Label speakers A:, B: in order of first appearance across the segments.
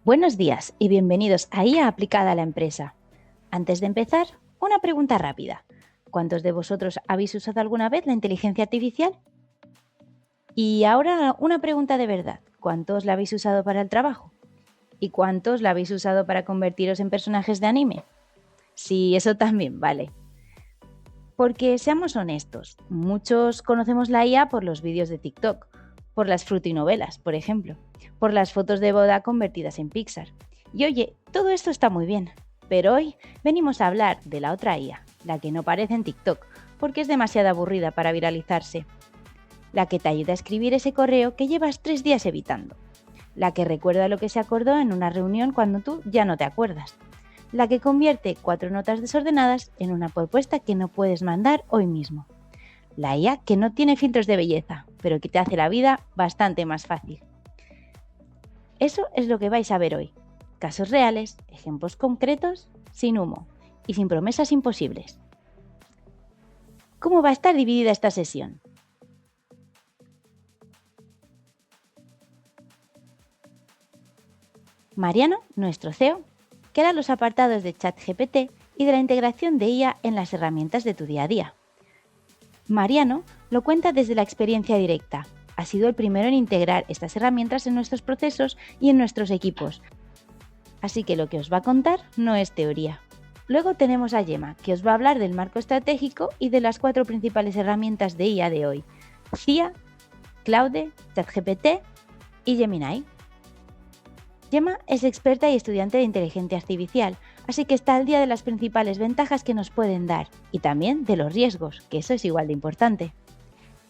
A: Buenos días y bienvenidos a IA aplicada a la empresa. Antes de empezar, una pregunta rápida. ¿Cuántos de vosotros habéis usado alguna vez la inteligencia artificial? Y ahora una pregunta de verdad. ¿Cuántos la habéis usado para el trabajo? ¿Y cuántos la habéis usado para convertiros en personajes de anime? Sí, eso también vale. Porque seamos honestos, muchos conocemos la IA por los vídeos de TikTok, por las frutinovelas, por ejemplo, por las fotos de boda convertidas en Pixar. Y oye, todo esto está muy bien, pero hoy venimos a hablar de la otra IA, la que no aparece en TikTok, porque es demasiado aburrida para viralizarse. La que te ayuda a escribir ese correo que llevas 3 días evitando. La que recuerda lo que se acordó en una reunión cuando tú ya no te acuerdas. La que convierte 4 notas desordenadas en una propuesta que no puedes mandar hoy mismo. La IA que no tiene filtros de belleza, pero que te hace la vida bastante más fácil. Eso es lo que vais a ver hoy. Casos reales, ejemplos concretos, sin humo y sin promesas imposibles. ¿Cómo va a estar dividida esta sesión? Mariano, nuestro CEO, crea los apartados de ChatGPT y de la integración de IA en las herramientas de tu día a día. Mariano lo cuenta desde la experiencia directa. Ha sido el primero en integrar estas herramientas en nuestros procesos y en nuestros equipos. Así que lo que os va a contar no es teoría. Luego tenemos a Gemma, que os va a hablar del marco estratégico y de las 4 principales herramientas de IA de hoy: CIA, Claude, ChatGPT y Gemini. Gemma es experta y estudiante de inteligencia artificial, así que está al día de las principales ventajas que nos pueden dar y también de los riesgos, que eso es igual de importante.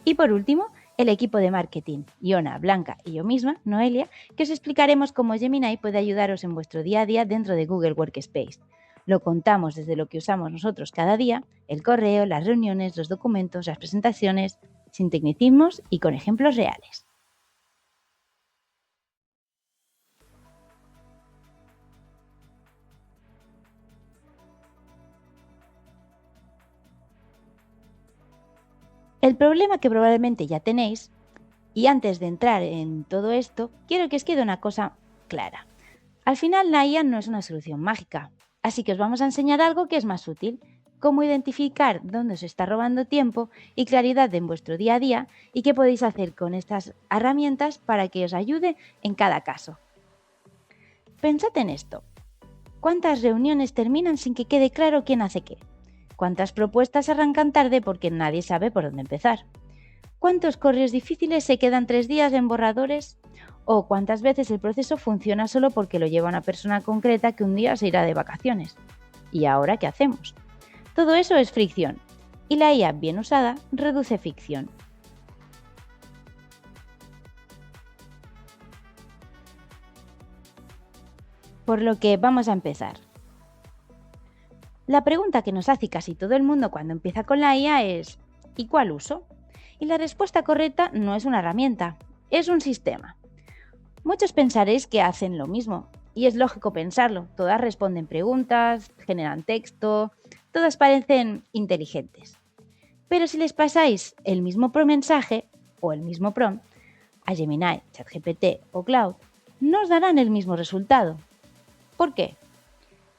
A: Y por último, el equipo de marketing, Iona, Blanca y yo misma, Noelia, que os explicaremos cómo Gemini puede ayudaros en vuestro día a día dentro de Google Workspace. Lo contamos desde lo que usamos nosotros cada día, el correo, las reuniones, los documentos, las presentaciones, sin tecnicismos y con ejemplos reales. El problema que probablemente ya tenéis, y antes de entrar en todo esto, quiero que os quede una cosa clara. Al final, la IA no es una solución mágica, así que os vamos a enseñar algo que es más útil: cómo identificar dónde os está robando tiempo y claridad en vuestro día a día y qué podéis hacer con estas herramientas para que os ayude en cada caso. Pensad en esto. ¿Cuántas reuniones terminan sin que quede claro quién hace qué? ¿Cuántas propuestas arrancan tarde porque nadie sabe por dónde empezar? ¿Cuántos correos difíciles se quedan 3 días en borradores? ¿O cuántas veces el proceso funciona solo porque lo lleva una persona concreta que un día se irá de vacaciones? ¿Y ahora qué hacemos? Todo eso es fricción, y la IA bien usada reduce fricción. Por lo que vamos a empezar. La pregunta que nos hace casi todo el mundo cuando empieza con la IA es: ¿y cuál uso? Y la respuesta correcta no es una herramienta, es un sistema. Muchos pensaréis que hacen lo mismo, y es lógico pensarlo. Todas responden preguntas, generan texto, todas parecen inteligentes. Pero si les pasáis el mismo mensaje o el mismo prompt a Gemini, ChatGPT o Cloud, no os darán el mismo resultado. ¿Por qué?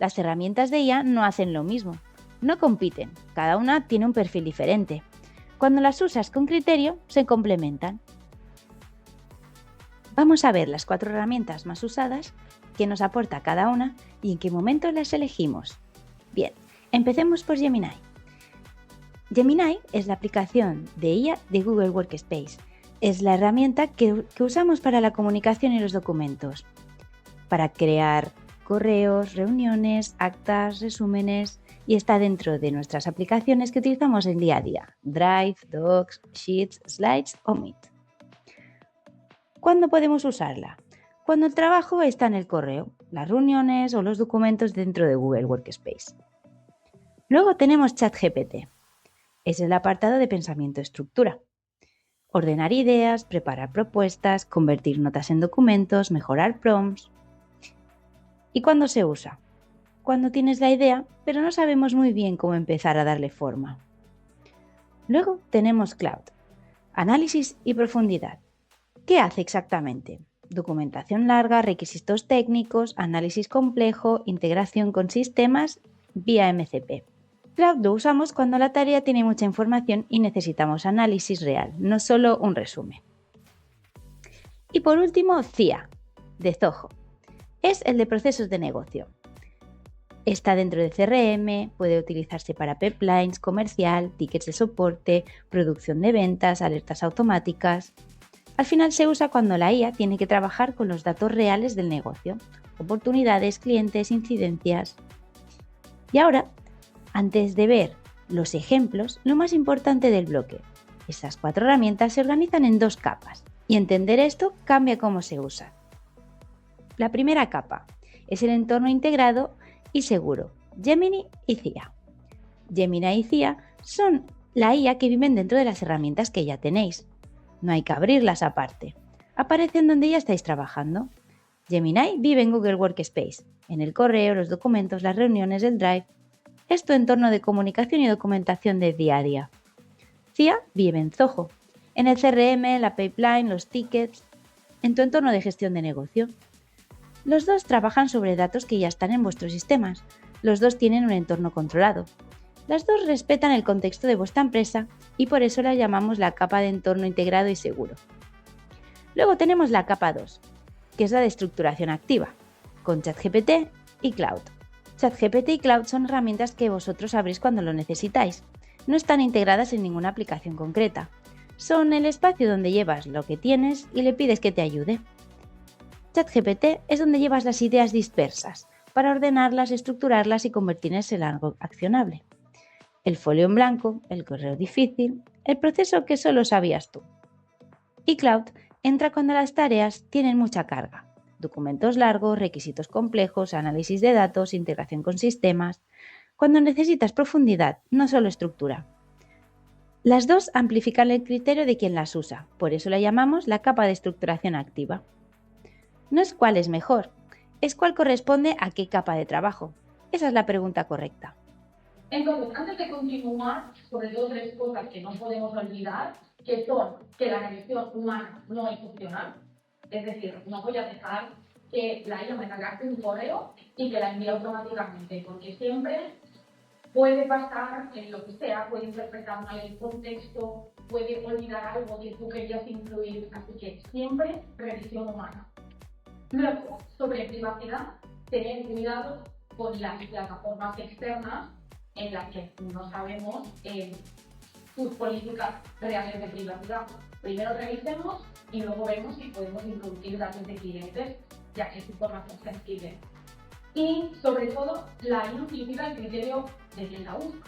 A: Las herramientas de IA no hacen lo mismo, no compiten, cada una tiene un perfil diferente. Cuando las usas con criterio, se complementan. Vamos a ver las 4 herramientas más usadas, qué nos aporta cada una y en qué momento las elegimos. Bien, empecemos por Gemini. Gemini es la aplicación de IA de Google Workspace. Es la herramienta que usamos para la comunicación y los documentos, para crear correos, reuniones, actas, resúmenes, y está dentro de nuestras aplicaciones que utilizamos en día a día: Drive, Docs, Sheets, Slides o Meet. ¿Cuándo podemos usarla? Cuando el trabajo está en el correo, las reuniones o los documentos dentro de Google Workspace. Luego tenemos ChatGPT. Es el apartado de pensamiento-estructura. Ordenar ideas, preparar propuestas, convertir notas en documentos, mejorar prompts. ¿Y cuándo se usa? Cuando tienes la idea, pero no sabemos muy bien cómo empezar a darle forma. Luego tenemos Cloud. Análisis y profundidad. ¿Qué hace exactamente? documentación larga, requisitos técnicos, análisis complejo, integración con sistemas vía MCP. Cloud lo usamos cuando la tarea tiene mucha información y necesitamos análisis real, no solo un resumen. Y por último, CIA, de Zoho. Es el de procesos de negocio. Está dentro de CRM, puede utilizarse para pipelines, comercial, tickets de soporte, producción de ventas, alertas automáticas. Al final se usa cuando la IA tiene que trabajar con los datos reales del negocio, oportunidades, clientes, incidencias. Y ahora, antes de ver los ejemplos, lo más importante del bloque. Estas 4 herramientas se organizan en 2 capas y entender esto cambia cómo se usa. La primera capa es el entorno integrado y seguro, Gemini y CIA. Gemini y CIA son la IA que viven dentro de las herramientas que ya tenéis. No hay que abrirlas aparte. Aparecen donde ya estáis trabajando. Gemini vive en Google Workspace, en el correo, los documentos, las reuniones, el Drive. Es tu entorno de comunicación y documentación de día a día. CIA vive en Zoho, en el CRM, la pipeline, los tickets, en tu entorno de gestión de negocio. Los dos trabajan sobre datos que ya están en vuestros sistemas. Los dos tienen un entorno controlado. Las dos respetan el contexto de vuestra empresa y por eso la llamamos la capa de entorno integrado y seguro. Luego tenemos la capa 2, que es la de estructuración activa, con ChatGPT y Cloud. ChatGPT y Cloud son herramientas que vosotros abrís cuando lo necesitáis. No están integradas en ninguna aplicación concreta. Son el espacio donde llevas lo que tienes y le pides que te ayude. ChatGPT es donde llevas las ideas dispersas, para ordenarlas, estructurarlas y convertirlas en algo accionable. El folio en blanco, el correo difícil, el proceso que solo sabías tú. Y Cloud entra cuando las tareas tienen mucha carga. Documentos largos, requisitos complejos, análisis de datos, integración con sistemas. Cuando necesitas profundidad, no solo estructura. Las dos amplifican el criterio de quien las usa, por eso la llamamos la capa de estructuración activa. No es cuál es mejor, es cuál corresponde a qué capa de trabajo. Esa es la pregunta correcta.
B: Entonces, antes de continuar, sobre todo 3 cosas que no podemos olvidar, que son que la revisión humana no es opcional, es decir, no voy a dejar que la IA me cargue un correo y que la envíe automáticamente, porque siempre puede pasar en lo que sea, puede interpretar mal el contexto, puede olvidar algo que tú querías incluir, así que siempre revisión humana. Luego, sobre privacidad, tener cuidado con las plataformas externas en las que no sabemos sus políticas reales de privacidad. Primero revisemos y luego vemos si podemos introducir datos de clientes, ya que es información sensible. Y sobre todo, la IA utiliza el criterio de quien la usa.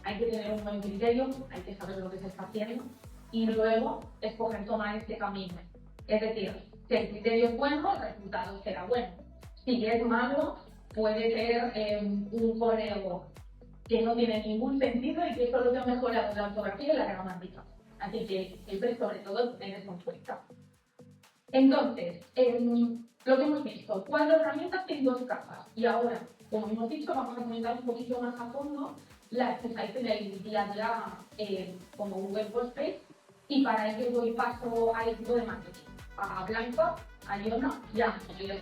B: Hay que tener un buen criterio, hay que saber lo que se está haciendo y luego escoger tomar este camino. Es decir, si el criterio es bueno, el resultado será bueno. Si es malo, puede ser un correo que no tiene ningún sentido y que solo se ha mejorado la ortografía y la gramática. Así que siempre, sobre todo, tener eso en cuenta. Entonces, lo que hemos visto, 4 herramientas en 2 capas. Y ahora, como hemos dicho, vamos a comentar un poquito más a fondo las que estáis en el día a día como Google Workspace. Y para ello doy paso al equipo de marketing. A Blanca, a Iona y a Antonio.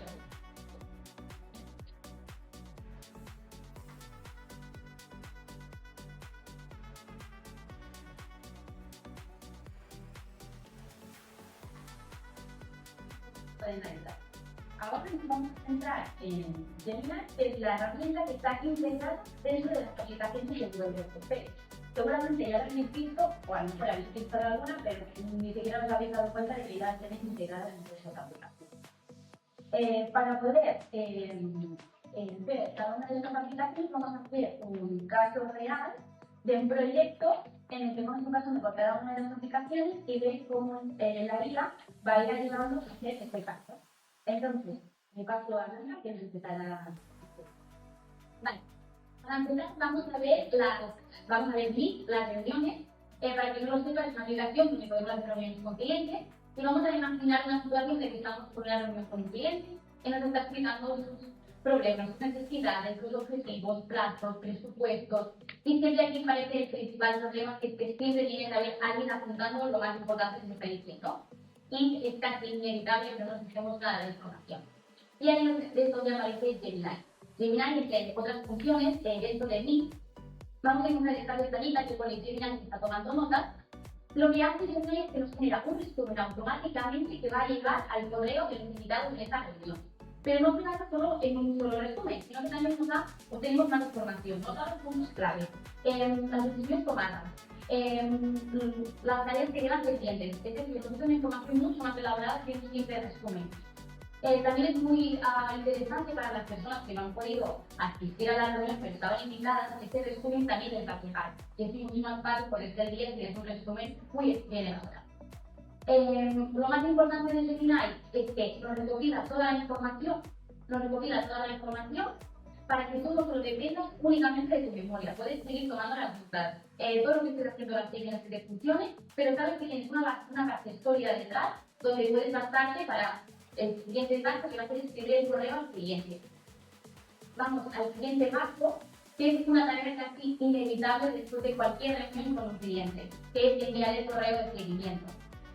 C: Ahora nos vamos a centrar en Gemini, que es la herramienta que está integrada dentro de las aplicaciones de Google Workspace. Seguramente ya la habéis visto, o a lo mejor habéis visto alguna, pero ni siquiera os habéis dado cuenta de que ya la tenéis integrada dentro de esa aplicación. Para poder ver cada una de estas aplicaciones, vamos a hacer un caso real de un proyecto en el que vamos a pasar por cada una de las aplicaciones y ver cómo la IA va a ir ayudando a hacer este caso. Entonces, me paso a Ana, que necesitará. Vale. Para empezar, vamos a ver Meet, las reuniones. Para que no lo sepa, es una aplicación donde podemos hacer reuniones con clientes y vamos a imaginar una situación de que estamos por una reunión con un cliente y nos está explicando sus problemas, sus necesidades, sus objetivos, plazos, presupuestos. Y siempre aquí parece el principal problema que siempre tiene que haber alguien apuntando lo más importante que se está diciendo. y es casi inevitable que no nos fijemos nada de la información. Y ahí es donde aparece Gemini. Gemini tiene otras funciones dentro de mí. Vamos a encontrar esta ventanita que pone Gemini que está tomando nota. Lo que hace Gemini es que nos genera un resumen automáticamente que va a llegar al correo del invitado en esta reunión. Pero no se basa solo en un solo resumen, sino que también obtenemos más información, nos da los puntos clave, las decisiones tomadas, las tareas que quedan pendientes. Es decir, es una información mucho más elaborada que un simple resumen. También es muy interesante para las personas que no han podido asistir a la reunión pero estaban invitadas. Este resumen también les va a fijar y es mucho más fácil por este día si es un resumen muy bien elaborado. Lo más importante de Gemini es que nos recopila toda la información, para que tú no lo dependas únicamente de tu memoria. Puedes seguir tomando las notas, todo lo que estés haciendo las técnicas que te funcione, pero sabes que tienes una base historia detrás donde puedes basarte para el siguiente paso, que va a ser escribir el correo al cliente. Vamos al siguiente paso, que es una tarea casi inevitable después de cualquier reunión con un cliente, que es enviar el correo de seguimiento.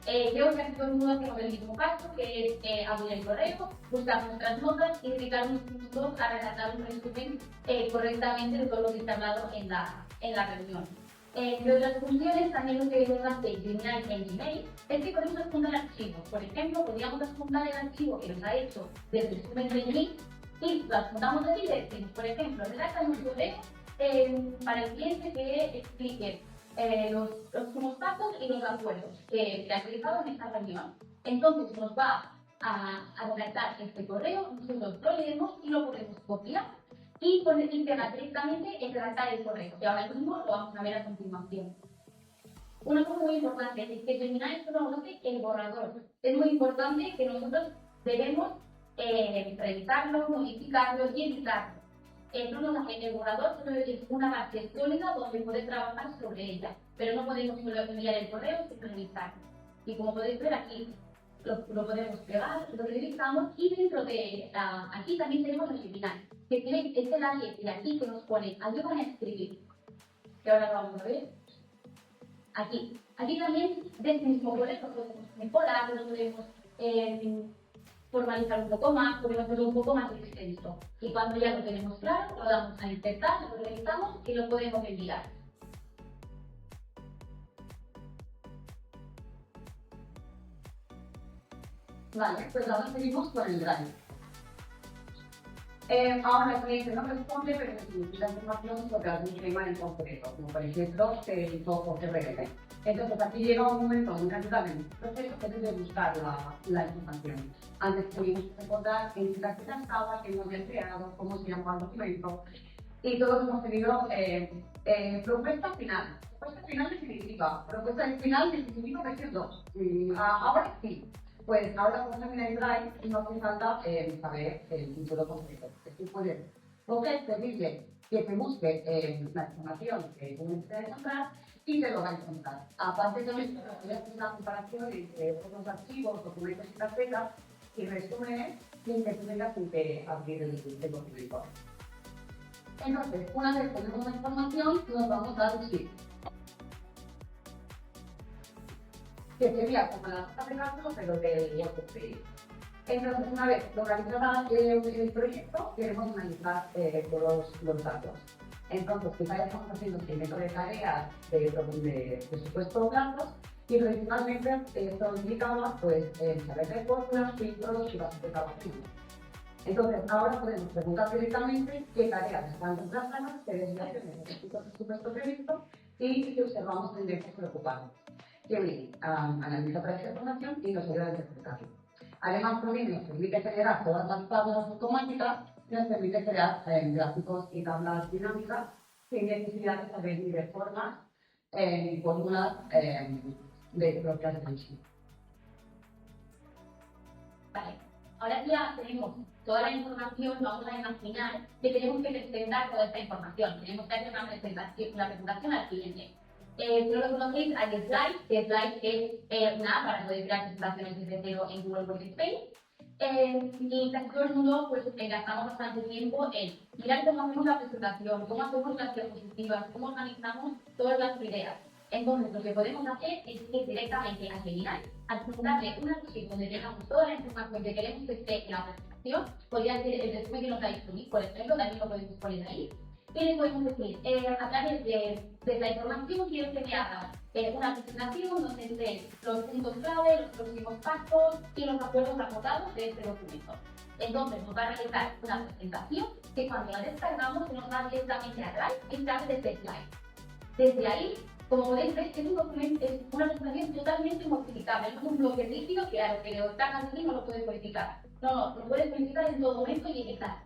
C: Creo que aquí todo el mundo hacemos el mismo paso, que es abrir el correo, buscar nuestras notas y dedicar unos minutos a redactar un resumen correctamente de todo lo que está hablado en la reunión. Entre otras funciones, también lo que hace Gemini en Gmail es que podemos adjuntar archivos. Por ejemplo, podríamos adjuntar el archivo que nos ha hecho del resumen de Gmail y lo adjuntamos aquí y le decimos, por ejemplo, redacta un correo para el cliente que explique los próximos pasos y los acuerdos que se han realizado en esta reunión. Entonces nos va a redactar este correo, nosotros lo leemos y lo podemos copiar y poner integrar directamente en redactar el correo, que ahora mismo lo vamos a ver a continuación. Una cosa muy importante es que Gemini solo conoce el borrador. Es muy importante que nosotros debemos revisarlo, modificarlo y editarlo. En el borrador solo es una base sólida donde poder trabajar sobre ella, pero no podemos solo enviar el correo sin revisarlo. Y como podéis ver aquí, lo podemos pegar, lo revisamos y dentro de aquí también tenemos el Gemini, que tiene este área de aquí que nos pone ayuda a escribir, que ahora lo vamos a ver. Aquí también de este mismo correo lo podemos mejorar, lo podemos formalizar un poco más, podemos hacerlo un poco más extenso. Y cuando ya lo tenemos claro, lo damos a insertar, lo revisamos y lo podemos enviar.
B: Vale, pues ahora seguimos con el Drive. Ahora el cliente no responde, pero necesita información sobre algún tema en concreto, como por ejemplo o CRM. Entonces aquí llega un momento muy natural en el proceso que es de buscar la información. Antes tuvimos que recordar en qué carpeta estaba, qué lo había creado, cómo se llamaba el documento, y todos hemos tenido propuesta final. Propuesta final definitiva. Propuesta final definitiva versión 2. Ahora sí. Pues ahora con Gemini Drive no hace falta saber el título concreto. Tú puedes pedirle que te busque la información que tú necesitas encontrar y te lo va a encontrar. Aparte de esto, puedes hacer una comparación entre otros archivos, documentos y carpetas y resúmenes sin que tú tengas que abrir el documento. Entonces, una vez que tenemos la información, nos vamos a un sheet, que sería como la nota de cálculo, pero de WordPress. Entonces, una vez localizada el proyecto, queremos analizar todos los datos. Entonces, quizá ya estamos haciendo un seguimiento de tareas de presupuesto datos y principalmente esto indicaba pues, saber de fórmulas, filtros y bases de trabajo. Entonces, ahora podemos preguntar directamente qué tareas están reemplazadas, qué desviaciones necesita el presupuesto previsto y si observamos tendencias preocupantes. Gemini analiza toda esta información y nos ayuda a interpretarlo. Además, también nos permite generar todas las tablas automáticas y nos permite crear gráficos y tablas dinámicas sin necesidad de saber ni de formas ni fórmulas de propias de sí.
C: Vale, ahora ya tenemos toda la información, vamos a imaginar que tenemos que presentar toda esta información. Tenemos que hacer una presentación al cliente. Si no lo conocéis, hay Slide, que Slide es una app para poder crear presentaciones desde cero en Google Workspace. Y casi todo el mundo pues, gastamos bastante tiempo en mirar cómo hacemos la presentación, cómo hacemos las diapositivas, cómo organizamos todas las ideas. Entonces, lo que podemos hacer es que directamente a Gemini, adjuntarle un archivo donde tengamos toda la información que queremos que esté en la presentación, podría ser el resumen que nos dais por ejemplo, también lo podemos poner ahí. Y le podemos decir, a través de la información quiero que me haga una presentación donde estén los puntos clave, los próximos pasos y los acuerdos acordados de este documento. Entonces nos va a realizar una presentación que cuando la descargamos se nos va directamente a Drive y sale desde Slide. Desde ahí, como podéis ver, es un documento, es una presentación totalmente modificable, no es un bloque rígido que a lo que le descargas aquí no lo puedes modificar. No, lo puedes modificar en todo momento y editar.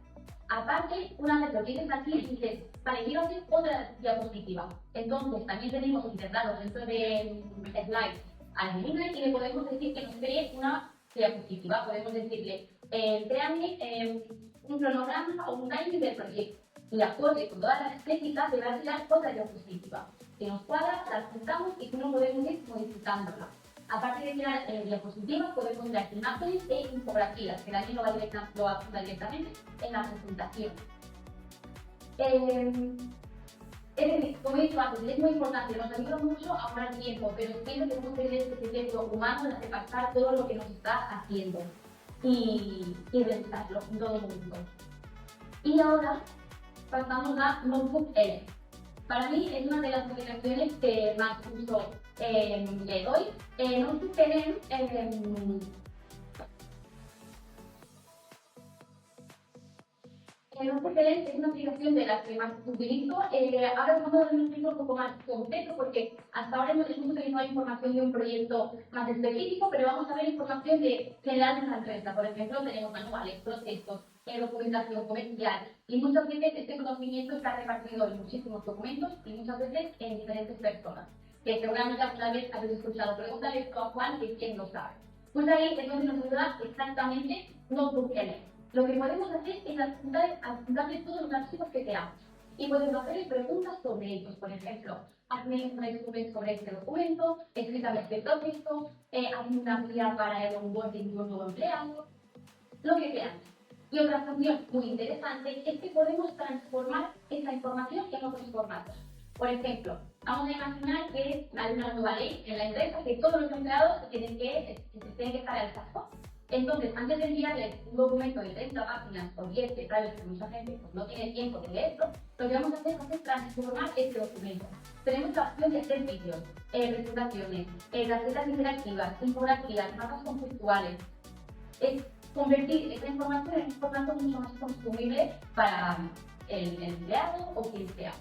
C: Aparte, una vez lo tienes aquí, dices, vale, quiero hacer otra diapositiva. Entonces, también tenemos integrados dentro de Slide a Gemini y le podemos decir que nos cree una diapositiva. Podemos decirle, créame un cronograma o un timing del proyecto. Y acorde con todas las estéticas, te va a crear otra diapositiva. Si nos cuadra, la juntamos y tú no podemos ir modificándola. Aparte de crear diapositivas, podemos crear imágenes e infografías, que también lo apunta directamente en la presentación. Es decir, como he dicho antes, es muy importante, nos ayuda mucho a ahorrar tiempo, pero siempre tenemos que tener ese tiempo humano de repasar todo lo que nos está haciendo y revisarlo en todo momento. Y ahora pasamos a Notebook-LM. Para mí es una de las aplicaciones que más uso le doy. Notebook-LM es una aplicación de las que más utilizo. Ahora vamos a dar un ejemplo un poco más concreto porque hasta ahora hemos utilizado información de un proyecto más específico, pero vamos a ver información general de la empresa. Por ejemplo, tenemos manuales, procesos, documentación comercial y muchas veces este conocimiento está repartido en muchísimos documentos y muchas veces en diferentes personas. Que seguramente alguna vez habéis escuchado, pregúntale esto a Juan, que quién lo sabe. Pues ahí es donde nos ayuda exactamente Notebook-LM. Lo que podemos hacer es adjuntarle todos los archivos que queramos y podemos hacerle preguntas sobre ellos. Por ejemplo, hazme un resumen sobre este documento, explícame este proceso, hazme una guía para el onboarding de un nuevo empleado, lo que queramos. Y otra función muy interesante es que podemos transformar esa información en otros formatos. Por ejemplo, vamos a imaginar que hay una nueva ley en la empresa que todos los empleados tienen que estar al tanto. Entonces, antes de enviarles un documento de 30 páginas o 10 que tal vez que mucha gente pues, no tiene tiempo de leerlo, lo que vamos a hacer es transformar este documento. Tenemos la opción de hacer vídeos, presentaciones, tarjetas interactivas, infografías, mapas conceptuales. Es convertir esta información en un formato mucho más consumible para el empleado o quien sea.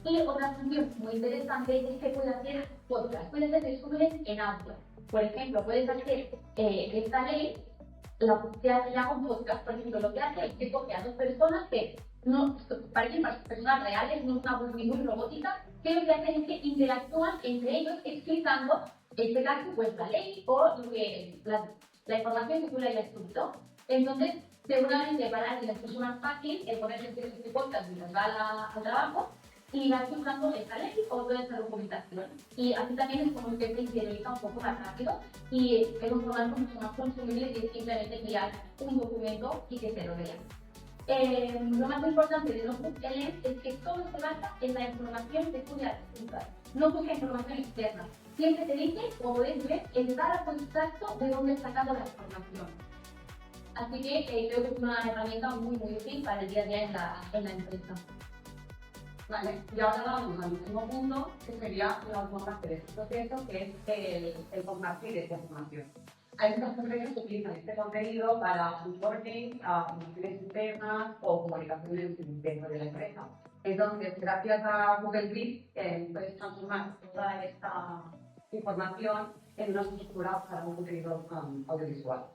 C: Y otra función muy interesante es que puede hacer podcast, puede hacer resúmenes en audio. Por ejemplo, puedes hacer esta ley, se haga un podcast, por ejemplo, lo que hace es que coge a dos personas que no parecen personas reales, no es una voz muy robótica, que lo que hacen es que interactúan entre ellos explicando, en este caso, pues la ley o la información que tú le hayas escrito. Entonces, seguramente para alguien es más fácil el ponerse este podcast mientras va al trabajo y vas buscando esta ley o toda esta documentación. Y así también es como que se interioriza un poco más rápido y es un formato mucho más consumible que simplemente enviar un documento y que se lo vean. Lo más importante de Notebook-LM es que todo se basa en la información que tú le has buscado. No busca información externa. Siempre te dice, como podéis ver, el dato exacto de dónde has sacado la información. Así que creo que es una herramienta muy útil para el día a día en la empresa.
B: Vale, y ahora vamos al último punto, que sería la forma de este proceso, que es el compartir esta información. Hay muchas empresas que utilizan este contenido para onboarding, formaciones internas o comunicaciones dentro de la empresa. Entonces, gracias a Google Drive, puedes transformar toda esta información en una estructura para un contenido audiovisual.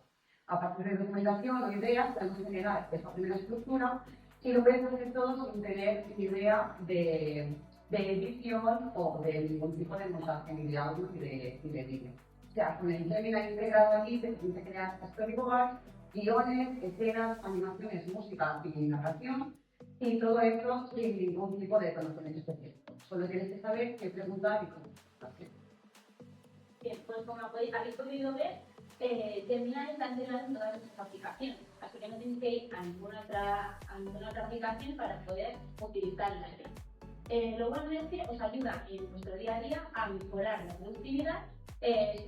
B: A partir de documentación o ideas, podemos generar esta primera estructura y lo puedes hacer todo sin tener idea de edición o de ningún tipo de montaje ni de audio ni de vídeo. O sea, con el Gemini integrado aquí te permite crear storyboards, guiones, escenas, animaciones, música y narración, y todo esto sin ningún tipo de conocimiento específico. Solo tienes que saber qué preguntar y cómo hacer.
C: Bien, pues como habéis podido ver, Gemini está integrado en todas nuestras aplicaciones, así que no tienes que ir a ninguna otra aplicación para poder utilizarla. lo bueno es que os ayuda en vuestro día a día a mejorar la productividad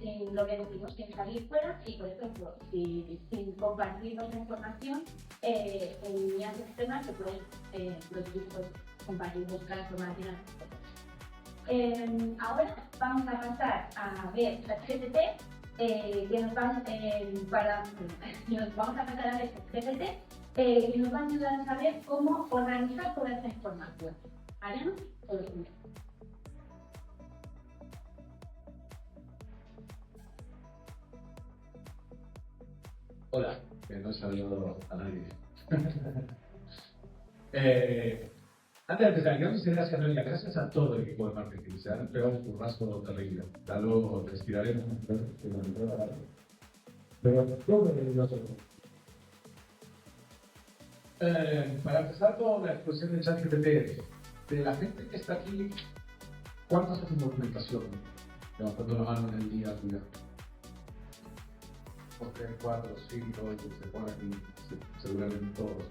C: sin lo que decimos, sin salir fuera y, por ejemplo, sin compartir nuestra información en líneas externas que pueden producir compartir vuestras informaciones. Ahora vamos a pasar a ver ChatGPT, que nos vamos a pasar a ver ChatGPT, que nos va a ayudar a saber cómo organizar toda esta información. ¿Haremos?
D: Hola, que no he saludado a nadie. Antes de empezar, quiero decir gracias a todo el equipo de marketing. Se han pegado un currazo terrible. Ya luego respiraremos. Pero todo el otro. Para empezar con la exposición de ChatGPT, de la gente que está aquí, ¿cuántos hacen documentación? Levantando la mano en el día a día. 3, 4, 5, se ponen aquí, seguramente todos.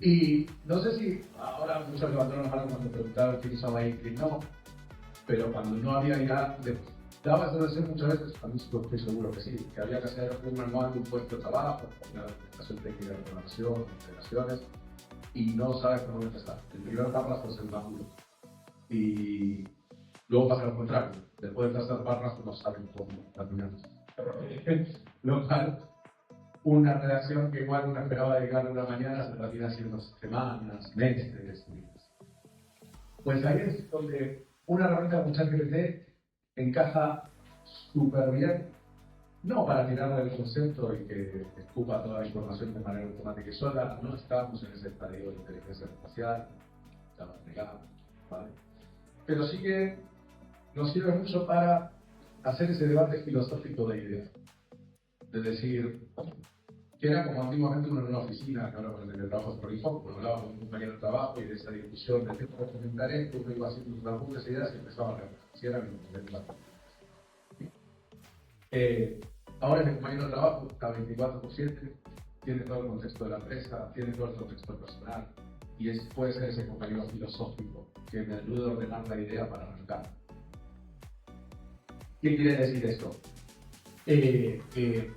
D: Y no sé si ahora muchos levantaron la mano cuando preguntaron quién usaba Inklin, no, pero cuando no había ya, daba esa sensación muchas veces, a mí estoy seguro que sí, que había que hacer un manual de un puesto de trabajo, una documentación técnica de programación, integraciones, y no sabes por dónde empezar. El primer párrafo es el más duro. Y luego pasa lo contrario, después del tercer párrafo no saben cómo terminar. Lo cual, una redacción que igual uno esperaba dedicarle una mañana se termina haciendo semanas, meses. Pues ahí es donde una herramienta como ChatGPT encaja súper bien, no para tirarle el concepto y que escupa toda la información de manera automática y sola, no estamos en ese estadio de inteligencia artificial, ¿vale? Pero sí que nos sirve mucho para hacer ese debate filosófico de ideas. Es decir, que era como antiguamente uno en una oficina, que ahora con el teletrabajo por hijo, cuando hablaba con un compañero de trabajo y de esa discusión de qué puedo comentar esto, uno iba haciendo sus apuntes e ideas y empezaba a realizar. Si era mi ahora el compañero de trabajo está 24/7, tiene todo el contexto de la empresa, tiene todo el contexto personal y puede ser ese compañero filosófico que me ayude a ordenar la idea para arrancar. ¿Qué quiere decir esto? Que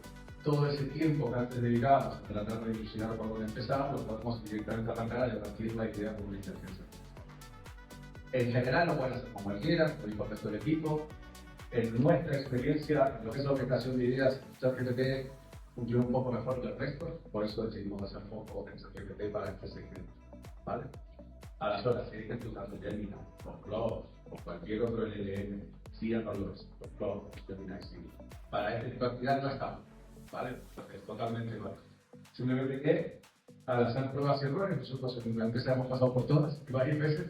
D: todo ese tiempo que antes dedicábamos a tratar de ilusionar por dónde empezar, lo podemos directamente arrancar y adquirir la idea con una inteligencia. En general lo pueden hacer con cualquiera, con el contexto del equipo. En nuestra experiencia, en lo que es la orientación de ideas, ChatGPT funciona un poco mejor que el resto, por eso decidimos hacer foco en ChatGPT para este segmento, ¿vale? A las horas, si hay gente usando Gemini, o Claude, o cualquier otro LLM, sigan valores, o Claude, Gemini, sí. Para este tipo de actividad no estamos, ¿vale? Porque es totalmente igual. Simplemente que al hacer pruebas y errores, nosotros en la empresa hemos pasado por todas, varias veces,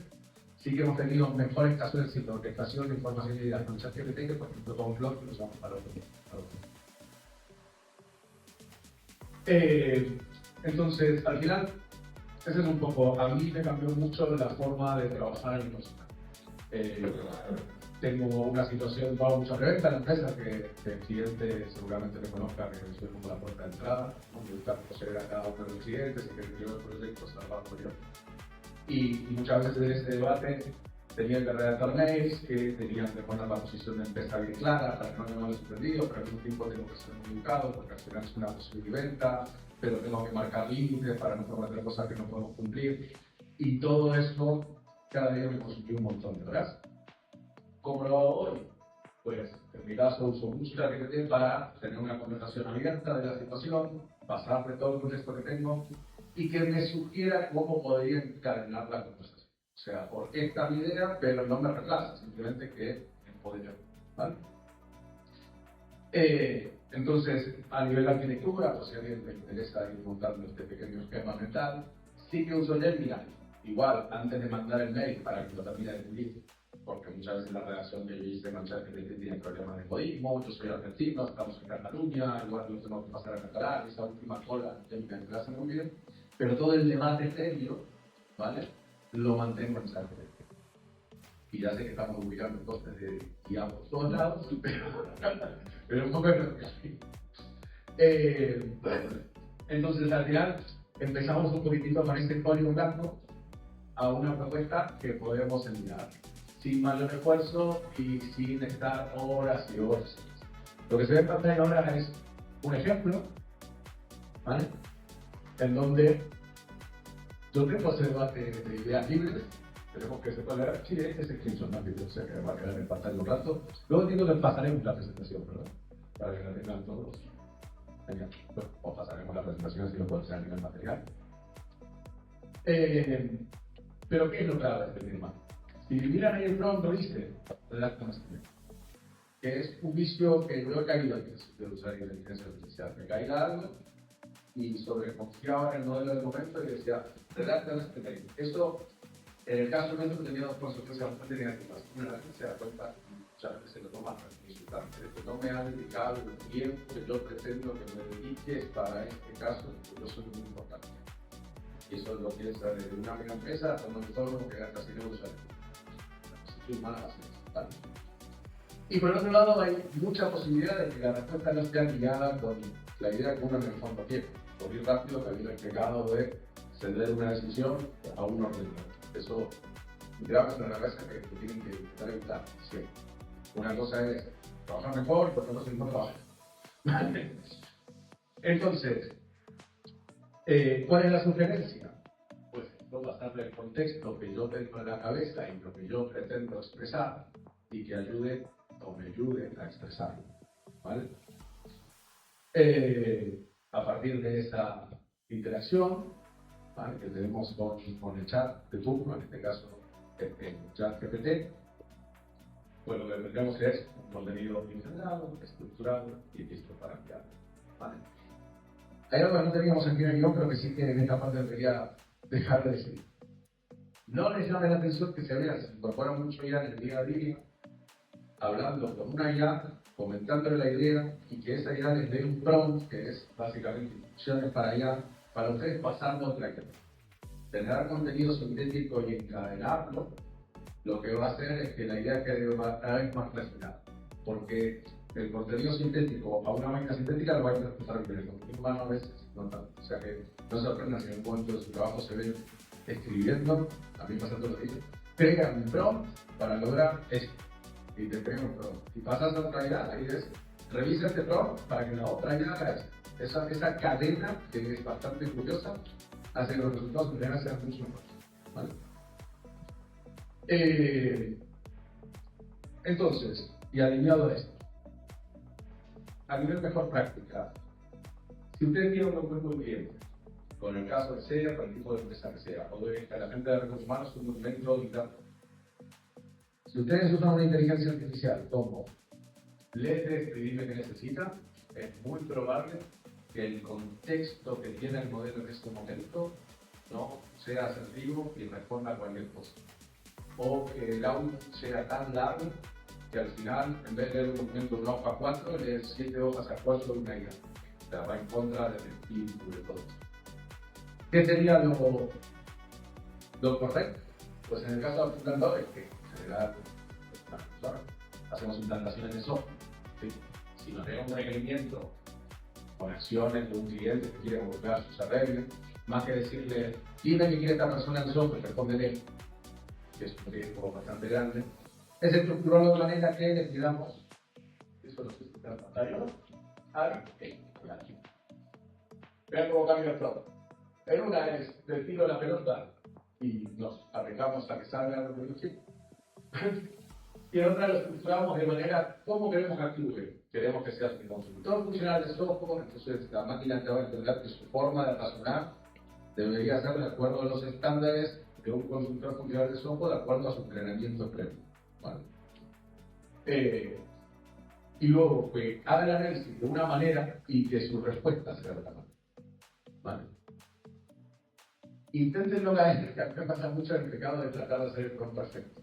D: sí que hemos tenido mejores casos de éxito, orquestación de información y ideas con ChatGPT que por ejemplo con Claude, que lo usamos para otro. Entonces, al final, ese es un poco, a mí me cambió mucho la forma de trabajar en el tengo una situación, no hago mucha preventa en la empresa, que el cliente seguramente me conozca, que soy como la puerta de entrada, me gusta conocer a cada uno de los clientes y que el interior del proyecto se trabajo yo. Y muchas veces en ese debate tenían que redactar mails, que tenían que poner la posición de empresa bien clara para que no me haya sorprendido, pero al mismo tiempo tengo que ser muy educado porque al final es una posible venta, pero tengo que marcar límites para no prometer cosas que no podemos cumplir. Y todo eso cada día me consumió un montón de horas. ¿Cómo lo hago hoy? Pues en mi caso uso mucho ChatGPT para tener una conversación abierta de la situación, pasarle todo el contexto que tengo y que me sugiera cómo podría encadenar la conversación. O sea, por qué está mi idea, pero no me reemplaza, simplemente que me podría, ¿vale? Entonces, a nivel de arquitectura, pues si a alguien me interesa ir montando este pequeño esquema mental, sí que uso Gemini. Igual, antes de mandar el mail para que lo termine de escribir, porque muchas veces la redacción que yo hice con ChatGPT tiene problemas de modismo, yo soy argentino, estamos en Cataluña, igual no tengo que pasar a catalán, esa última cola Gemini me la hace muy bien, pero todo el debate previo, ¿vale? Lo mantengo en ChatGPT. Y ya sé que estamos ubicando costes de guía por todos lados, pero un poco es lo que sí. Entonces al final empezamos un poquitito con este código blanco a una propuesta que podemos enviar sin mayor esfuerzo y sin estar horas y horas. Lo que se ve en pantalla ahora es un ejemplo, ¿vale? En donde yo tengo ese debate de ideas libres, tenemos que separar, sí, este es el screenshot más libre, o sea que va a quedar en pantalla un rato. Luego entiendo que pasaremos la presentación, ¿verdad? Para que la tengan todos. Genial. Bueno, o pasaremos la presentación si lo pueden hacer a nivel material. Pero ¿qué es lo clave de este tema? Si miran ahí el prompt, lo dice, que es un vicio que yo he caído al principio de usar inteligencia artificial. Me caía algo y sobreconfiaba en el modelo del momento y decía, redacta este texto. Eso, en el caso nuestro, tenía dos consecuencias bastante negativas. Una, la gente se da cuenta, muchas veces se lo toma para insultante, de que no me han dedicado el tiempo que yo pretendo que me dediques para este caso, porque yo soy muy importante. Y eso lo piensa desde una mega empresa hasta un autónomo que gasta 100 euros al año. Si mal ¿vale? Y por otro lado, hay mucha posibilidad de que la respuesta no esté guiada con la idea que uno en el fondo quiere. Por ir rápido, que había el pecado de ceder una decisión a un ordenador. Eso, grabas en la cabeza que tienen que estar evitar siempre. Una cosa es trabajar mejor, y otra cosa es no trabajar. Entonces, ¿cuál es la sugerencia? Pues no pasarle el contexto que yo tengo en la cabeza y lo que yo pretendo expresar y que ayude o me ayude a expresarlo, ¿vale? A partir de esa interacción, ¿vale? Que tenemos con el chat de turno, en este caso el chat GPT, pues lo que tendremos es un contenido integrado, estructurado y listo para enviar, ¿vale? Hay algo que no teníamos aquí en el guión, pero que sí que en esta parte debería dejar de decir. No les llame la atención que se incorpora mucho ya en el día a día, hablando con una IA, comentándole la idea y que esa IA les dé un prompt, que es básicamente instrucciones para IA, para ustedes pasarlo a otra IA. Generar contenido sintético y encadenarlo, lo que va a hacer es que la idea quede cada vez más refinada. Porque el contenido sintético a una máquina sintética lo va a interpretar bien, el contenido humano a veces no tanto. O sea que no se sorprendan si en un momento de su trabajo se ven escribiendo, a mí pasa todo lo que dice, crea un prompt para lograr esto. Y te crea un prompt. Y pasas a otra IA y dices, revisa este prompt para que la otra IA haga esto. Esa cadena, que es bastante curiosa, hace que los resultados finales sean mucho mejores, ¿vale? Entonces, y alineado a esto, a nivel mejor práctica, si usted tiene un documento de cliente, con el caso que sea, con el tipo de empresa que sea, o de la gente de recursos humanos, un documento interno. Si ustedes usan una inteligencia artificial como letra escribible que necesita, es muy probable que el contexto que tiene el modelo en este momento no sea asertivo y responda a cualquier cosa. O que el output sea tan largo que al final, en vez de leer un documento de una hoja a 4, lee 7 hojas a 4 de una idea. O sea, va en contra del espíritu de todo. ¿Qué sería lo correcto? Pues en el caso de implantar es que en general hacemos implantaciones de software. ¿Sí? Si nos llega un requerimiento con acciones de un cliente que quiere buscar sus arreglos, más que decirle, dime qué quiere esta persona en software, respóndele, que es un riesgo bastante grande, es estructurarlo de manera que le pidamos, eso lo estoy en pantalla, vean cómo cambia el flow. En una es del tiro de la pelota y nos arreglamos a que salga lo que yo quiero. Y en otra lo estructuramos de manera como queremos que actúe. Queremos que sea un consultor funcional de software, entonces la máquina te va a entender que su forma de razonar debería ser de acuerdo a los estándares de un consultor funcional de software, de acuerdo a su entrenamiento previo. ¿Vale? Y luego que haga el análisis de una manera y que su respuesta sea de otra manera. ¿Vale? Inténtenlo caer, que a mí me pasa mucho el pecado de tratar de hacer el prompt perfecto.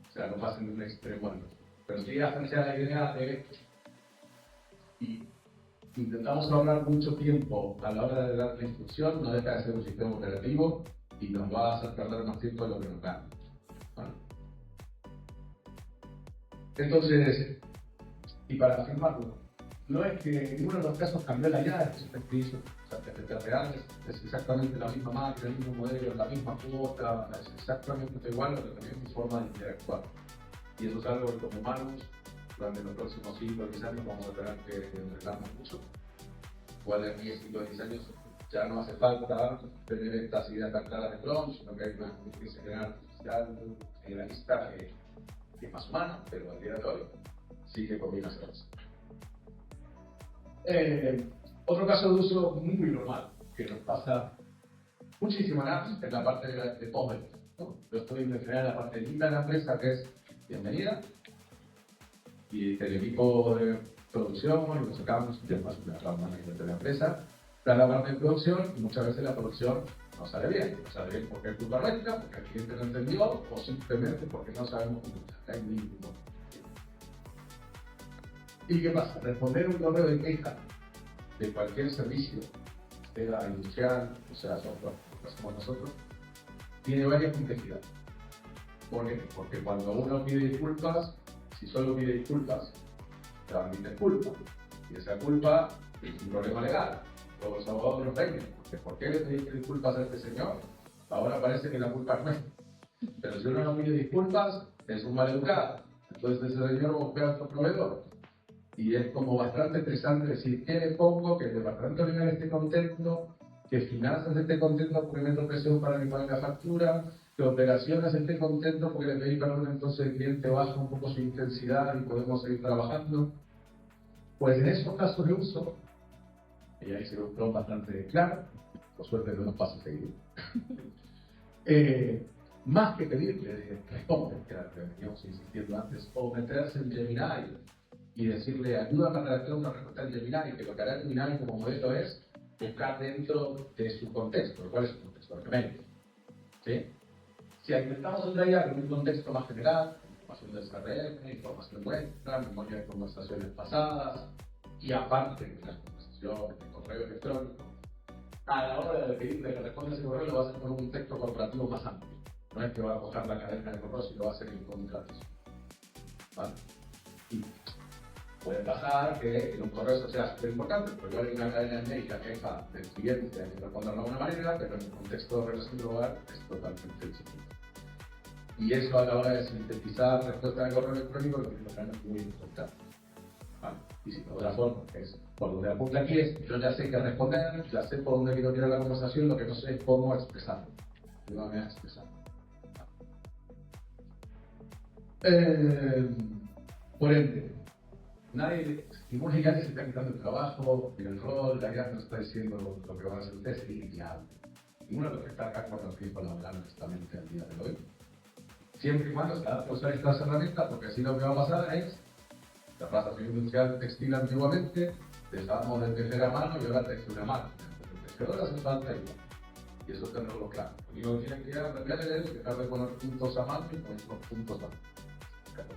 D: O sea, no pasen de un extremo al otro. Pero sí hacerse a la idea de... Y intentamos ahorrar mucho tiempo a la hora de dar la instrucción, no deja de ser un sistema operativo y nos va a hacer perder más tiempo de lo que nos gana. ¿Vale? Entonces, y para afirmarlo, no es que en uno de los casos cambió la idea, es un explicio. O sea, FT real es exactamente la misma máquina, el mismo modelo, la misma cuota, es exactamente igual, pero también mi forma de interactuar. Y eso es algo que como humanos, durante los próximos 5 o 10 años vamos a tener que entrenarnos mucho. Igual en 10 o 10 años ya no hace falta tener estas ideas tan claras de prompt, sino que hay una inteligencia artificial generalista que es más humana, pero al día de hoy sí que combina esas cosas. Otro caso de uso muy normal que nos pasa muchísimo en apps es la parte de post-venta, ¿no? Yo estoy en general en la parte linda de la empresa, que es bienvenida, y el equipo de producción, y nos sacamos, y además una account manager de la empresa, para la parte de producción, y muchas veces la producción no sale bien porque es culpa nuestra, porque el cliente no entendió, o simplemente porque no sabemos comunicar. Hay ningún motivo. ¿Y qué pasa? Responder un correo de queja de cualquier servicio, sea industrial, o sea software, como hacemos nosotros, tiene varias complejidades. ¿Por qué? Porque cuando uno pide disculpas, si solo pide disculpas, te van a pedir culpa. Y esa culpa es un problema legal. Todos los abogados nos ven, porque ¿por qué le pediste disculpas a este señor? Ahora parece que la culpa es nuestra. Pero si uno no pide disculpas, es un maleducado. Entonces ese señor busca a otro proveedor. Y es como bastante estresante decir, ¿qué le pongo? Que el departamento legal esté contento, que finanzas esté contento porque meto presión para que pague la factura, que operaciones esté contento porque le pedí perdón, entonces el cliente baja un poco su intensidad y podemos seguir trabajando. Pues en esos casos de uso, y ahí se ve un prompt bastante claro, por suerte no nos pasa seguido. Más que pedirle responde, que era lo que veníamos insistiendo antes, o meterse en Gemini y decirle ayúdame a redactar una respuesta en Gemini, que lo que hará Gemini como modelo es buscar dentro de su contexto. ¿Cuál es su contexto? Gmail. ¿Sí? Si intentamos entrar ya en un contexto más general, información del CRM, información nuestra, memoria de conversaciones pasadas, y aparte de las conversaciones de correo electrónico, a la hora de pedirle que responda ese correo lo va a hacer con un texto corporativo más amplio. No es que va a coger la cadena de correo, sino va a hacer el contrato. ¿Vale? Y puede pasar que en un correo eso sea súper importante, porque hay una cadena de mail que queja del cliente hay que responderlo de alguna manera, pero en el contexto de relación global es totalmente distinto. Y eso a la hora de sintetizar respuesta de correo electrónico lo que es muy importante. ¿Vale? Y si de otra forma es, por donde apunta aquí es, yo ya sé qué responder, ya sé por dónde quiero tirar la conversación, lo que no sé es cómo expresarlo. De una manera expresarlo. Por ende, ningún gigante se está quitando el trabajo, el rol, la guía no está diciendo lo que van a hacer ustedes, es inviable. Ninguno de los que está acá con los tiempos laborales honestamente al día de hoy. Siempre y cuando se adapte a usar estas herramientas, porque así lo que va a pasar es la raza industrial textil antiguamente, dejábamos de tejer a mano y ahora tejer a mano. El tejedor hace falta igual. Y eso tenerlo claro. Lo único que tienen que aprender es dejar de poner puntos a mano y poner los puntos a mano.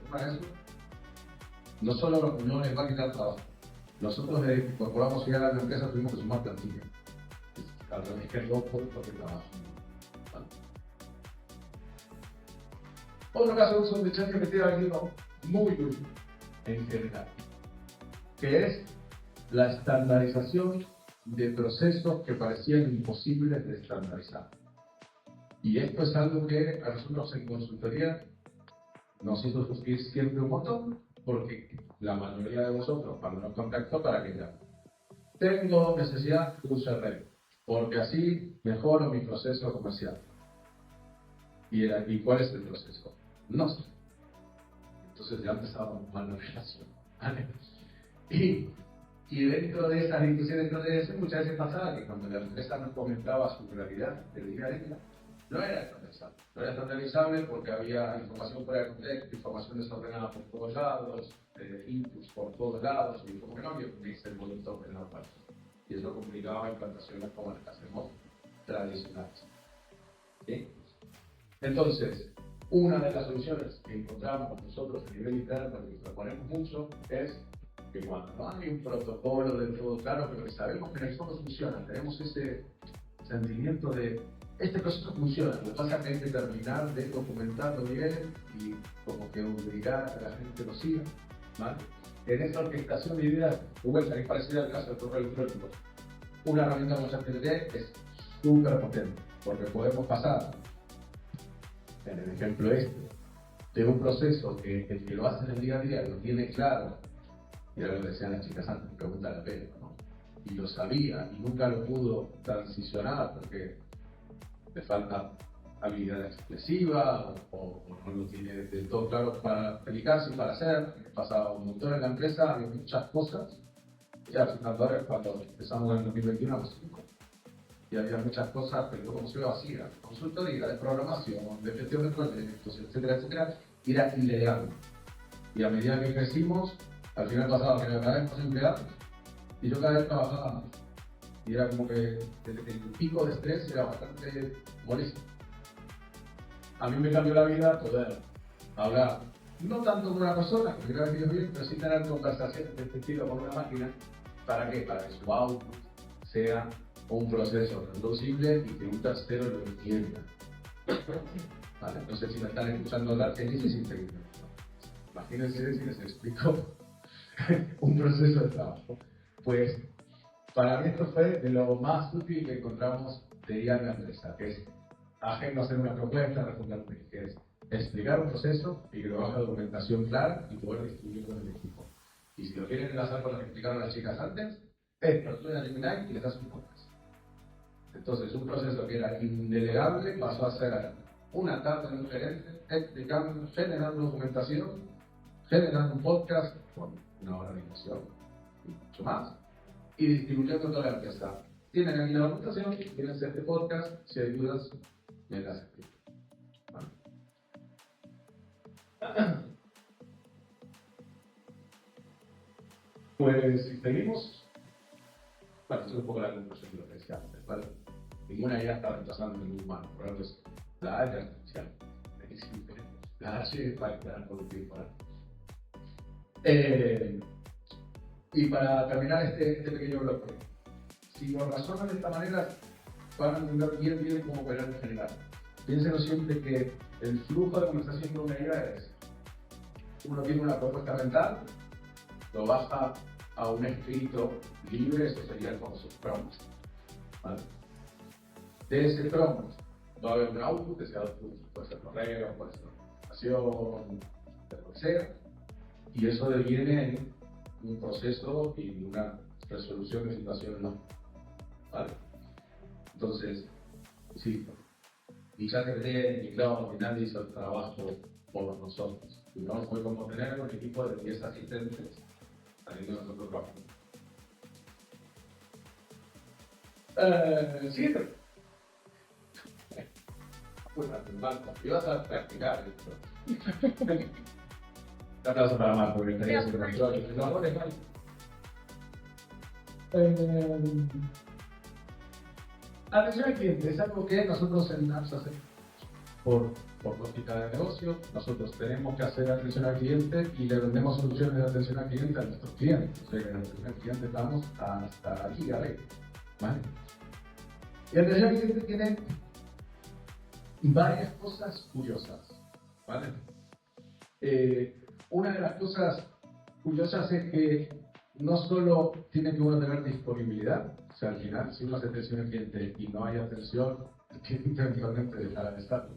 D: Para eso, no solo no les va a quitar trabajo. Nosotros incorporamos ya a la empresa, tuvimos que sumar plantilla. Al revés que el loco porque trabajo. ¿Vale? Otro caso de uso de ChatGPT ha venido muy útil en general, que es la estandarización de procesos que parecían imposibles de estandarizar. Y esto es algo que a nosotros en consultoría nos hizo sufrir siempre un montón, porque la mayoría de vosotros, cuando nos contactó, ¿para qué ya? Tengo necesidad de un CRM, porque así mejoro mi proceso comercial. ¿Y cuál es el proceso? No sé. Entonces ya empezábamos mal la relación. ¿Vale? Y dentro de esas discusiones muchas veces pasaba que cuando la empresa nos comentaba su realidad del día a día, no era estandarizable. No era estandarizable porque había información fuera de contexto, información desordenada por todos lados, inputs por todos lados, y como que no había un Excel bonito en la parte. Y eso complicaba implantaciones como las que hacemos tradicionales. ¿Sí? Entonces, una de las soluciones que encontramos nosotros a nivel interno, que proponemos mucho, es que cuando no hay un protocolo del todo claro, pero que sabemos que en el fondo funciona, tenemos ese sentimiento de este proceso funciona, lo que pasa es que hay que terminar de documentarlo bien y como que obligar a que la gente lo siga, ¿vale? En esta orquestación de ideas, Google es parecida al caso del correo electrónico. una herramienta como ChatGPT es súper potente, porque podemos pasar, en el ejemplo de un proceso que el que lo hace en el día a día lo tiene claro, y era lo que decían las chicas antes, pregunta la pena, ¿no? Y lo sabía y nunca lo pudo transicionar porque le falta habilidad expresiva o no lo tiene del todo claro para explicarse y para hacer. Pasaba un montón en la empresa, había muchas cosas. Y ahora cuando empezamos en el 2021, pues, y había muchas cosas, pero como se ve vacía, consultoría, de programación, de gestión de proyectos, etcétera, etcétera, y era ilegal. Y a medida que crecimos, al final pasaba que cada vez más empleados, y yo cada vez trabajaba más. Y era como que el pico de estrés era bastante molesto. A mí me cambió la vida poder hablar, no tanto con una persona, que hubiera venido bien, pero sí tener conversaciones de este estilo con una máquina. ¿Para qué? Para que su output sea un proceso reproducible y que un tercero lo entienda. Vale, no sé si me están escuchando hablar, es difícil seguirlo. Imagínense si les explico un proceso de trabajo. Pues para mí esto fue de lo más útil que encontramos de IA en la empresa, que es ajeno a hacer una propuesta, responder que es explicar un proceso y que lo haga documentación clara y poder distribuirlo en el equipo. Y si lo quieren enlazar con lo que explicaron las chicas antes, lo suben a Gemini y les das un podcast. Entonces, un proceso que era indelegable pasó a ser una tarde de un gerente explicando, generando documentación, generando un podcast con una hora de animación y mucho más, y distribuyendo toda la empresa. Tienen aquí la documentación, tienen este podcast, si hay dudas, me las explico. Bueno. Pues si seguimos, bueno, esto es un poco la conclusión de lo que decía antes, ¿vale? Ninguna IA está reemplazando a ningún humano, por ejemplo, es la A es artificial, la H es para crear productivo. Y para terminar este pequeño bloque, si lo razonan de esta manera, van a entender bien cómo operar en general. Piénsenlo siempre que el flujo de conversación de una IA es: uno tiene una propuesta mental, lo baja a un escrito libre, eso sería como su prompt. ¿Vale? De ese prompt va a haber un output, ese output puede ser correo, puede ser información, lo que sea, y eso deviene en un proceso y una resolución de situaciones no. ¿Vale? Entonces, sí, ni ChatGPT, ni Cloud, ni nadie hizo el trabajo por nosotros. Y no fue como tener un equipo de 10 asistentes haciendo nosotros trabajo. Siguiente. Pues Marco, ibas a practicar esto. Un aplauso para Marco, que estaría haciendo control. No, no, no. Atención al cliente es algo que nosotros en NAPS hacemos por lógica de negocio. Nosotros tenemos que hacer atención al cliente y le vendemos soluciones de atención al cliente a nuestros clientes. O sea que en atención al cliente estamos hasta aquí arriba. ¿Vale? Y atención al cliente tiene varias cosas curiosas. ¿Vale? Una de las cosas curiosas es que no solo tiene que uno tener disponibilidad, o sea, al final, si uno hace atención al cliente y no hay atención, el cliente eventualmente dejará de estar.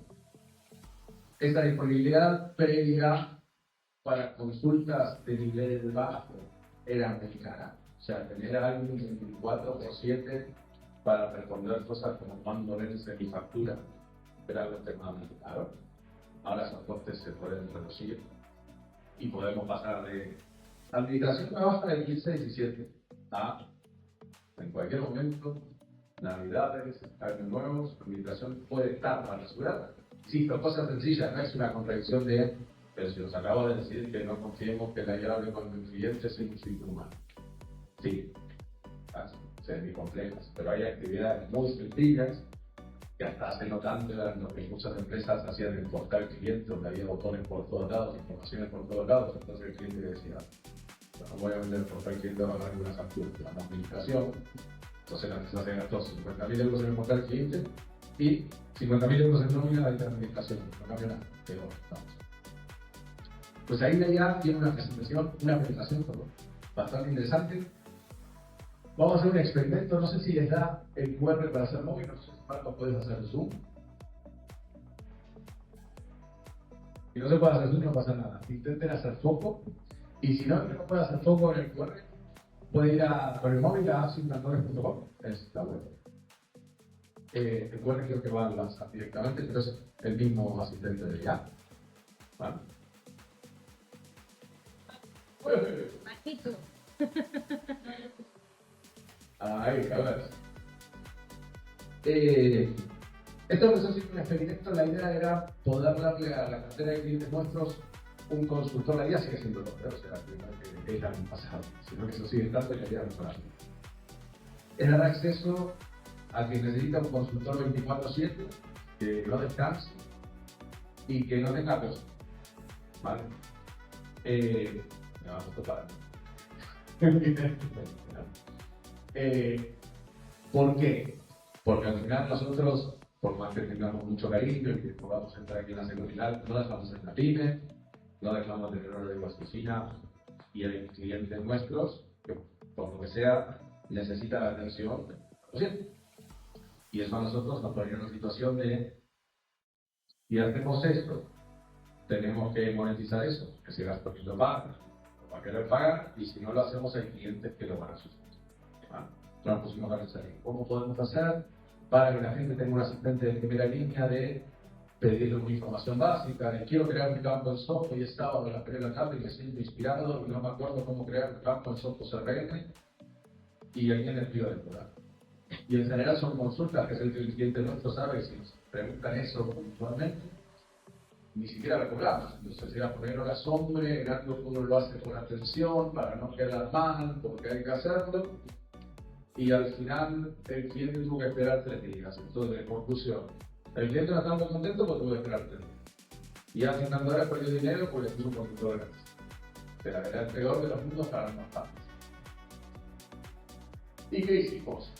D: Esta disponibilidad previa para consultas de nivel bajo era muy cara. O sea, tener a alguien 24/7 para responder cosas como cuándo vence mi factura era algo extremadamente caro. Ahora esos costes se pueden reducir y podemos pasar de administración trabaja del 15-17 a en cualquier momento, navidades, años nuevos, la administración puede estar para asegurar. Sí, pero cosas sencillas, no es una contradicción de, pero si nos acabo de decir que no confiemos que la IA hable con el cliente sin un sitio humano. Sí, son complejas, pero hay actividades muy sencillas que hasta hace no tanto eran lo que muchas empresas hacían en el portal cliente, donde había botones por todos lados, informaciones por todos lados, entonces el cliente decía, no voy a vender por portal cliente a pagar una factura, la administración. Entonces la empresa se gastó 50.000 euros en el portal cliente y 50.000 euros en nómina de la administración. No cambió nada, pero vamos. Pues ahí la IA tiene una presentación bastante interesante Vamos a hacer un experimento, no sé si les da el QR para hacer móvil, no sé si Marco puedes hacer zoom. Si no se puede hacer zoom no pasa nada, intenten hacer foco, y si no puede hacer foco en el QR, puede ir con el móvil a simulactores.com, es la web. El QR creo que va a lanzar directamente, pero es el mismo asistente de ya. ¿Vale?
C: Marquito.
D: Ahí, a ver. Esto empezó siendo un experimento, la idea era poder darle a la cartera de clientes nuestros un consultor. La idea sigue siendo lo peor, o sea, que era en el pasado, sino que eso sigue estando y la idea mejorar. Es dar acceso a quien necesita un consultor 24/7, que no descanse y que no tenga costo. ¿Vale? Me vamos a topar. ¿Por qué? Porque al final nosotros, por más que tengamos mucho cariño y que podamos entrar aquí en la seguridad, no dejamos en la pyme, no dejamos de tener de oficina, y hay clientes nuestros que, por lo que sea, necesitan la atención 100%. Y eso a nosotros nos pone en una situación de, si hacemos esto, tenemos que monetizar eso, que si gasto que lo pagan, lo va a querer pagar, y si no lo hacemos hay clientes que lo van a sufrir. Nos pusimos a pensar en cómo podemos hacer para que la gente tenga un asistente de primera línea de pedirle una información básica, de quiero crear mi campo en Soho y es sábado a las 3 de la tarde y me siento inspirado y no me acuerdo cómo crear mi campo en Soho CRM, y alguien les pido de cobrar. Y en general son consultas que es el que el cliente nuestro sabe, si nos preguntan eso puntualmente, ni siquiera lo cobramos. Entonces era poner horas hombre, en algo que uno lo hace por atención, para no quedar mal, porque hay que hacerlo. Y al final el cliente tuvo que esperar 3 días. Entonces, en conclusión, el cliente no estaba muy contento porque tuvo que esperar 3 días. Y hace un horas perdió dinero porque puso un conductor gratis. Pero era el peor de los mundos para los padres. ¿Y qué hicimos?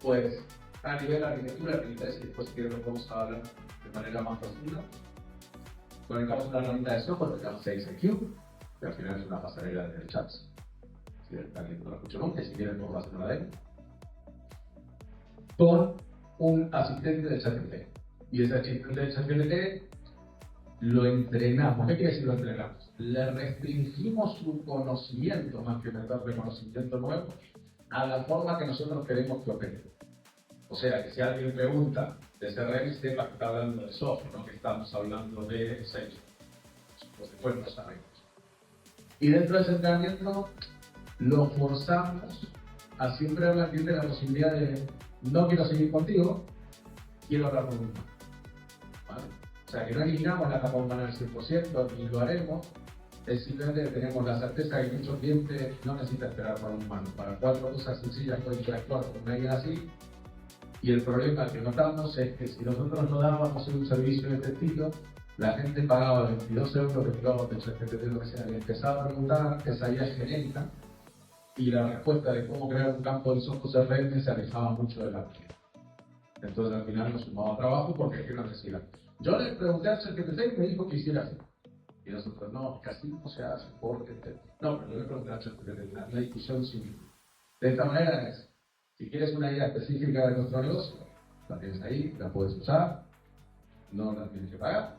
D: Pues a nivel de arquitectura, y después que lo vamos a hablar de manera más profunda, conectamos una herramienta de software que se llama SalesIQ, que al final es una pasarela de chats. Si alguien no lo escuchó nunca, si quieren podemos hacer una demo. Con un asistente de ChatGPT. Y ese asistente de ChatGPT lo entrenamos. ¿Qué quiere decir lo entrenamos? Le restringimos su conocimiento, más que meterle conocimiento nuevo, a la forma que nosotros queremos que opere. O sea, que si alguien pregunta de CRM, sepa que está hablando de software, no que estamos hablando de Salesforce. Pues después no sabemos. Y dentro de ese entrenamiento lo forzamos a siempre darle al cliente la posibilidad de no quiero seguir contigo, quiero hablar con un humano. ¿Vale? O sea, que no eliminamos la capa humana al 100%, ni lo haremos, es simplemente que tenemos la certeza de que muchos clientes no necesitan esperar por un humano. Para 4 cosas sencillas pueden interactuar con alguien así. Y el problema que notamos es que si nosotros no dábamos un servicio de este estilo, la gente pagaba 22 euros de kilómetro, de lo que sea, le empezaba a preguntar, esa idea es genérica, y la respuesta de cómo crear un campo de software CRM se alejaba mucho de la cliente. Entonces al final nos sumaba trabajo porque es que no decía. Yo le pregunté al ChatGPT y me dijo que hiciera así. Y nosotros, no, casi no se hace porque... No, pero yo le pregunté al ChatGPT, la discusión sin... De esta manera es, si quieres una idea específica de nuestro negocio, la tienes ahí, la puedes usar, no la tienes que pagar,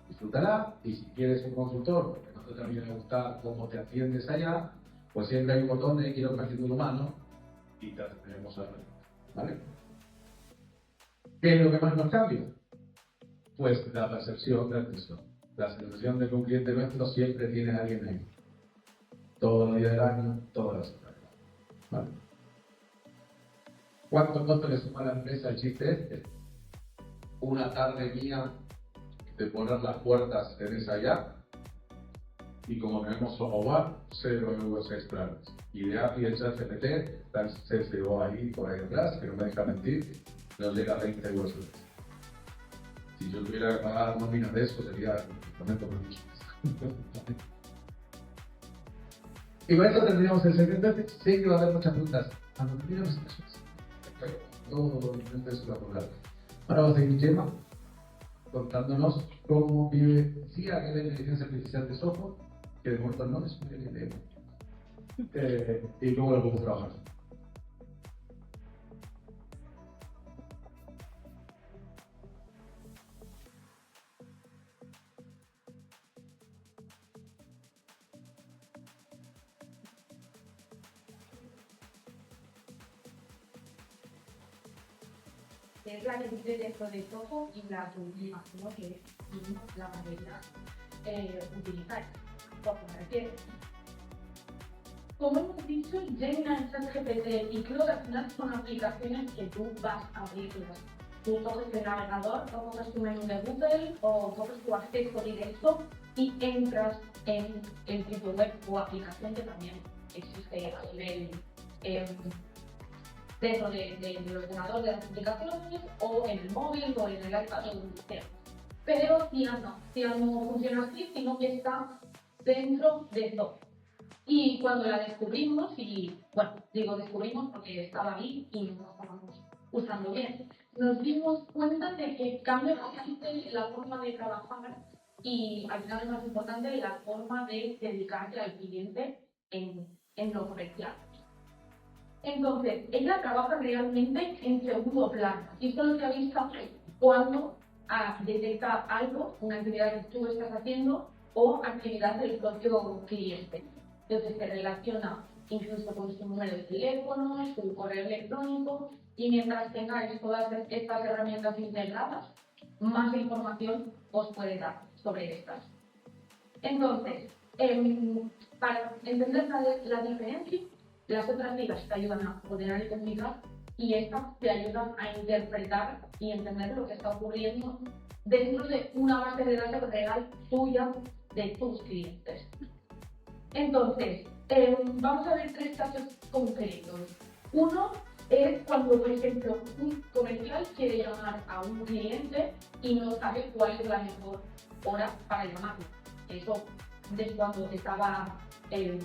D: disfrútala, y si quieres un consultor, porque no te termina de gustar cómo te atiendes allá, pues siempre hay un botón de quiero que me atienda un humano y te atenderemos a ver, ¿vale? ¿Qué es lo que más nos cambia? Pues la percepción de atención. La sensación de que un cliente nuestro siempre tiene a alguien ahí. Todos los días del año, todas las semanas. ¿Vale? ¿Cuánto costo le suma a la empresa el chiste este? Una tarde mía de poner las puertas en esa ya, y como tenemos hogar, 0 euros extra. Y de API el ChatGPT, está el CCO ahí, por ahí atrás, que no me deja mentir, nos llega a 20 euros. Si yo tuviera que pagar nóminas de eso, sería un momento por mucho. Y con esto terminamos el secreto. Sé que va a haber muchas preguntas. Cuando terminamos eso, todo es una palabra. Ahora vamos a seguir Gemma contándonos cómo vive CIA, que es la inteligencia artificial de software, que de momento no es un LLM, y cómo lo podemos trabajar.
B: que es la que vive dentro de Zoho y la que me imagino que la mayoría utilizáis. ¿A qué me refiero? Como hemos dicho, Gemini, ChatGPT y Claude al final son aplicaciones que tú vas a abrirlas. Tú coges el navegador, o coges tu menú de Google, o coges tu acceso directo y entras en el sitio web o aplicación que también existe a nivel dentro del ordenador de las aplicaciones, o en el móvil, o en el iPad, o donde sea. Pero Tia no funciona así, sino que está dentro de Zoho. Y cuando la descubrimos, y bueno, digo descubrimos porque estaba ahí y no la estábamos usando bien, nos dimos cuenta de que cambia bastante la forma de trabajar y al final es más importante la forma de dedicarte al cliente en lo comercial. Entonces, ella trabaja realmente en segundo plano y solo se avisa cuando detecta algo, una actividad que tú estás haciendo o actividad del propio cliente. Entonces se relaciona incluso con su número de teléfono, su correo electrónico, y mientras tengáis todas estas herramientas integradas, más información os puede dar sobre estas. Entonces, para entender la diferencia, las otras ligas te ayudan a ordenar y comunicar, y estas te ayudan a interpretar y entender lo que está ocurriendo dentro de una base de datos real tuya de tus clientes. Entonces, vamos a ver 3 casos concretos. Uno es cuando, por ejemplo, un comercial quiere llamar a un cliente y no sabe cuál es la mejor hora para llamarlo. Eso, desde cuando estaba en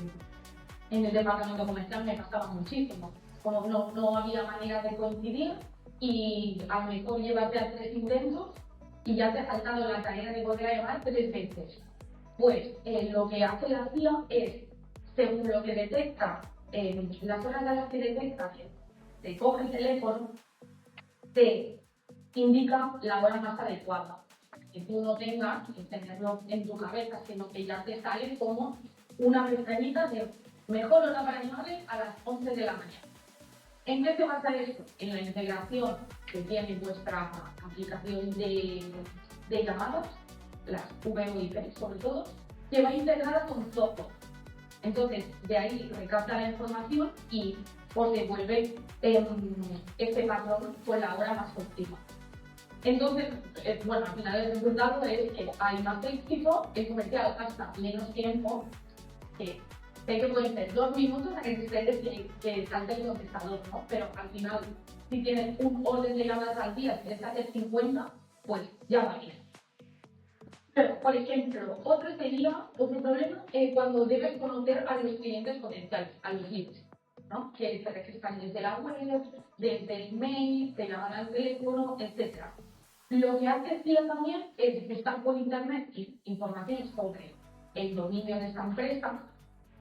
B: el departamento comercial, me pasaba muchísimo. Como no había manera de coincidir y a lo mejor llevas ya 3 intentos y ya te ha saltado la tarea de volver a llamar 3 veces. Pues lo que hace la CIA es, según lo que detecta, las horas a las que detecta que te coge el teléfono, te indica la hora más adecuada. Que tú no tengas que tenerlo en tu cabeza, sino que ya te sale como una pestañita de mejor hora para llamarle a las 11 de la mañana. ¿En qué se basa esto? En la integración que tiene vuestra aplicación de llamadas, las VoIP sobre todo, que va integrada con Zoho. Entonces, de ahí recapta la información y os devuelve este patrón con la hora más óptima. Entonces, bueno, al final el resultado es que hay más éxito, el comercial gasta menos tiempo, que sé que pueden ser 2 minutos a que salte el contestador, ¿no? Pero al final, si tienes un orden de llamadas al día, si quieres hacer 50, pues ya va bien. Pero, por ejemplo, otro problema cuando debes conocer a los clientes potenciales, a los leads, ¿no? Que se registran desde la web, desde el mail, te llaman al teléfono, etc. Lo que hace CIA también es buscar por internet información sobre el dominio de esta empresa.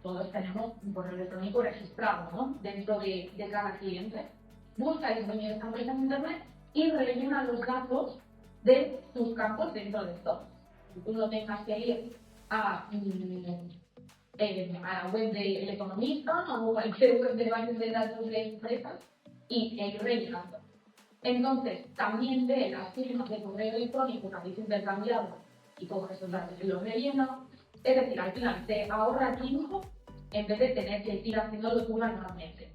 B: Todos tenemos un correo electrónico registrado, ¿no? Dentro de cada cliente. Busca el dominio de esta empresa en internet y rellena los datos de tus campos dentro de esto. Tú no tengas que ir a la web del Economista o cualquier web de bases de datos de empresas y ir rellenando. Entonces, también ve las firmas de correo electrónico que habéis intercambiado y coge esos datos y los rellena. Es decir, al final te ahorra tiempo en vez de tener que ir haciéndolo tú manualmente.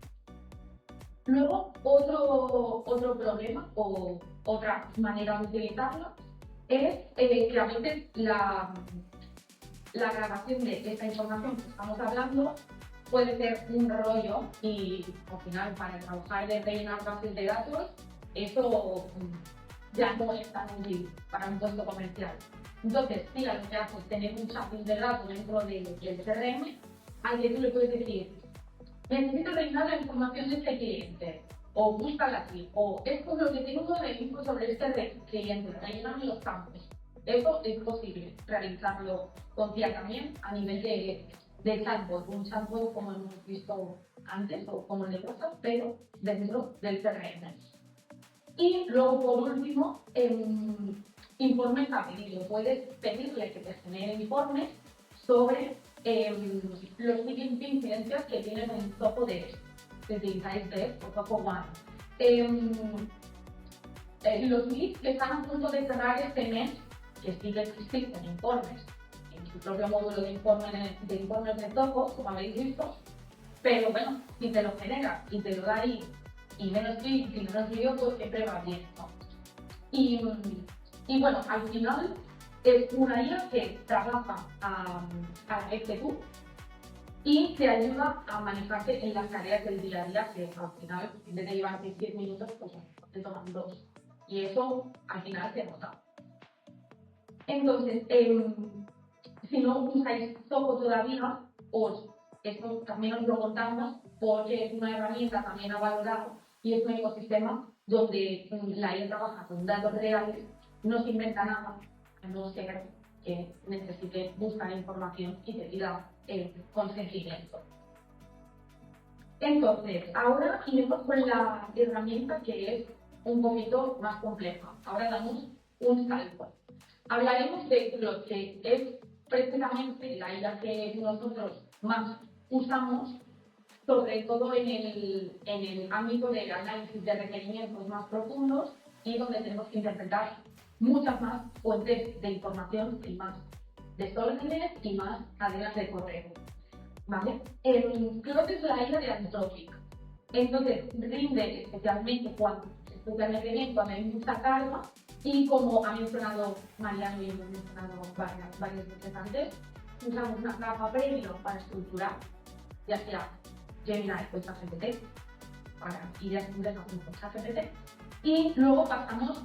B: Luego, otro problema o otra manera de utilizarlo es que a veces la grabación de esta información que estamos hablando puede ser un rollo y al final para trabajar de rellenar bases de datos eso ya no es tan útil para un puesto comercial. Entonces, sí, lo que hace es tener un chat integrado dentro del CRM al que tú le puedes decir, necesito rellenar la información de este cliente, o búscala aquí, o esto es lo que tengo de info sobre este cliente, rellenar los campos. Eso es posible realizarlo con CIA también a nivel de chatbot, un chatbot como hemos visto antes o como el de WhatsApp, pero dentro del CRM. Y luego, por último, informes a pedido. Puedes pedirle que te genere informes sobre los tipos de incidencias que tienes en Zoho de utilizáis de Zoho One. los leads que están a punto de cerrar este mes, que sí que existen informes, en su propio módulo de informes de topo, como habéis visto, pero bueno, si te lo genera y te lo da ahí, y menos clics y menos vídeos, pues siempre va bien, ¿no? Y bueno, al final es una IA que trabaja a tú y te ayuda a manejarte en las tareas del día a día, que al final, en vez de llevar 10 minutos, pues te toman 2. Y eso al final se nota. Entonces, si no usáis Zoho todavía, esto también os lo contamos porque es una herramienta también a valorar y es un ecosistema donde la IA trabaja con datos reales, no se inventa nada, a no ser que necesite buscar información y te pida el consentimiento. Entonces, ahora iremos con la herramienta que es un poquito más compleja. Ahora damos un salto. Hablaremos de lo que es precisamente la IA que nosotros más usamos, sobre todo en el ámbito del análisis de requerimientos más profundos y donde tenemos que interpretar muchas más fuentes de información y más desórdenes y más cadenas de correo. ¿Vale? Creo que es la IA de Anthropic. Entonces, rinde especialmente bien cuando hay mucha carga y como ha mencionado Mariano y hemos mencionado varias veces antes, usamos una capa previa para estructurar, ya sea Gemini o ChatGPT, para ideas complejas con ChatGPT, y luego pasamos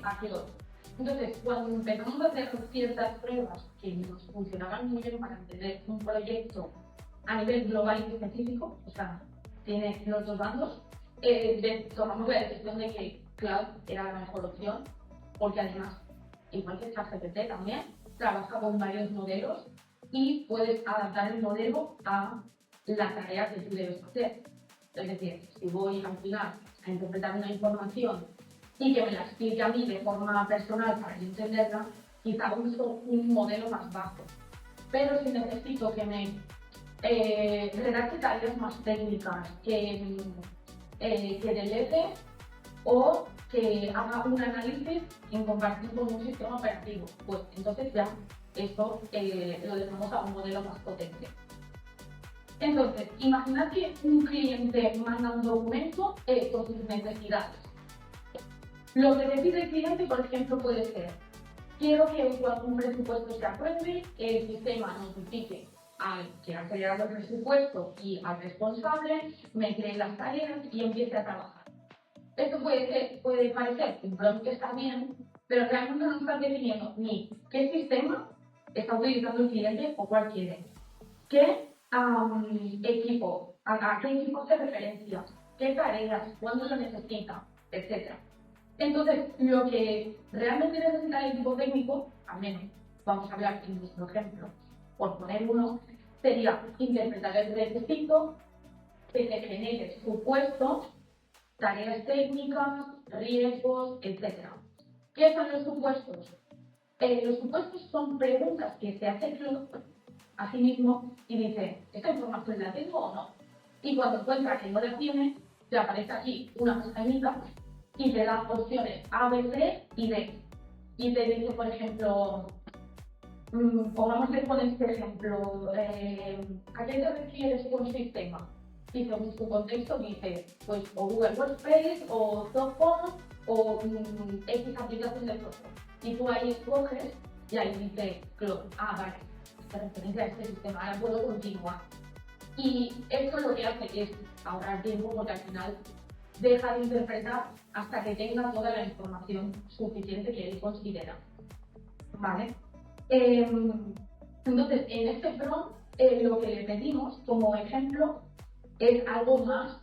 B: a Claude. Entonces, cuando empezamos a hacer ciertas pruebas que nos funcionaban muy bien para entender un proyecto a nivel global y específico, o sea, tiene los dos bandos, tomamos la decisión de que Cloud era la mejor opción, porque además, igual que ChatGPT también, trabaja con varios modelos y puedes adaptar el modelo a la tarea que tú debes hacer. Es decir, si voy al final a interpretar una información y que me la explique a mí de forma personal para yo entenderla, quizá uso un modelo más bajo. Pero si necesito que me redacte tareas más técnicas, que delete o que haga un análisis en comparación con un sistema operativo, pues entonces ya esto lo dejamos a un modelo más potente. Entonces, imaginad que un cliente manda un documento con sus necesidades. Lo que le pide el cliente, por ejemplo, puede ser: quiero que cuando un presupuesto se apruebe, el sistema notifique al que ha creado el presupuesto y al responsable, me cree las tareas y empiece a trabajar. Esto puede parecer un prompt que está bien, pero realmente no está definiendo ni qué sistema está utilizando el cliente o cuál quiere, qué equipo, a qué equipo hace referencia, qué tareas, cuándo lo necesita, etc. Entonces, lo que realmente necesita el equipo técnico, al menos vamos a hablar en nuestro ejemplo, por poner uno, sería interpretar el requisito, que se genere supuestos, tareas técnicas, riesgos, etc. ¿Qué son los supuestos? Los supuestos son preguntas que se hace a sí mismo y dice: ¿esta información la tengo o no? Y cuando encuentra que no la tiene, te aparece aquí una pestañita y te da opciones A, B, C y D. Y te dice, por ejemplo, pongámosle con este ejemplo, ¿a qué te refieres con sistema? Y según su contexto dice, pues, o Google Workspace, o Zoho, o X aplicación de software. Y tú ahí escoges y ahí dice Cloud. Vale, se referencia a este sistema, ahora puedo continuar. Y esto lo que hace es ahorrar tiempo, porque al final deja de interpretar hasta que tenga toda la información suficiente que él considera. ¿Vale? Entonces, en este prompt, lo que le pedimos como ejemplo es algo más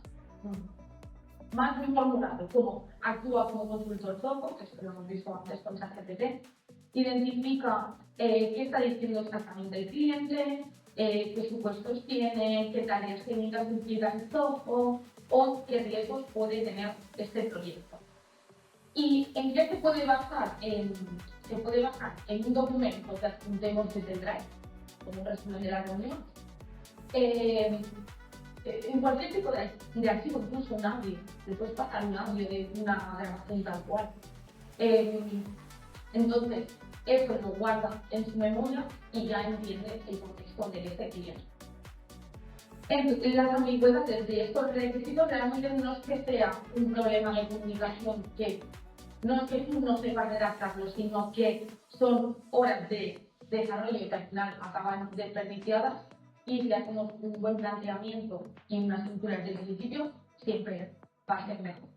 B: bien formulado, como actúa como consultor Zoho, que esto lo hemos visto antes con ChatGPT, identifica qué está diciendo exactamente el cliente, qué supuestos tiene, qué tareas técnicas implica el Zoho o qué riesgos puede tener este proyecto. ¿Y en qué se puede basar? Se puede basar en un documento que adjuntemos desde el Drive, como un resumen de la reunión, en cualquier tipo de archivo, incluso un audio. Le puedes pasar un audio de una grabación tal cual Entonces, eso lo guarda en su memoria y ya entiende el contexto de ese cliente. Entonces, las ambigüedades de estos requisitos realmente no es que sea un problema de comunicación, que no es que tú no sepas redactarlo, sino que son horas de desarrollo que al final acaban desperdiciadas, y si hacemos un buen planteamiento y una estructura desde el principio, siempre va a ser mejor.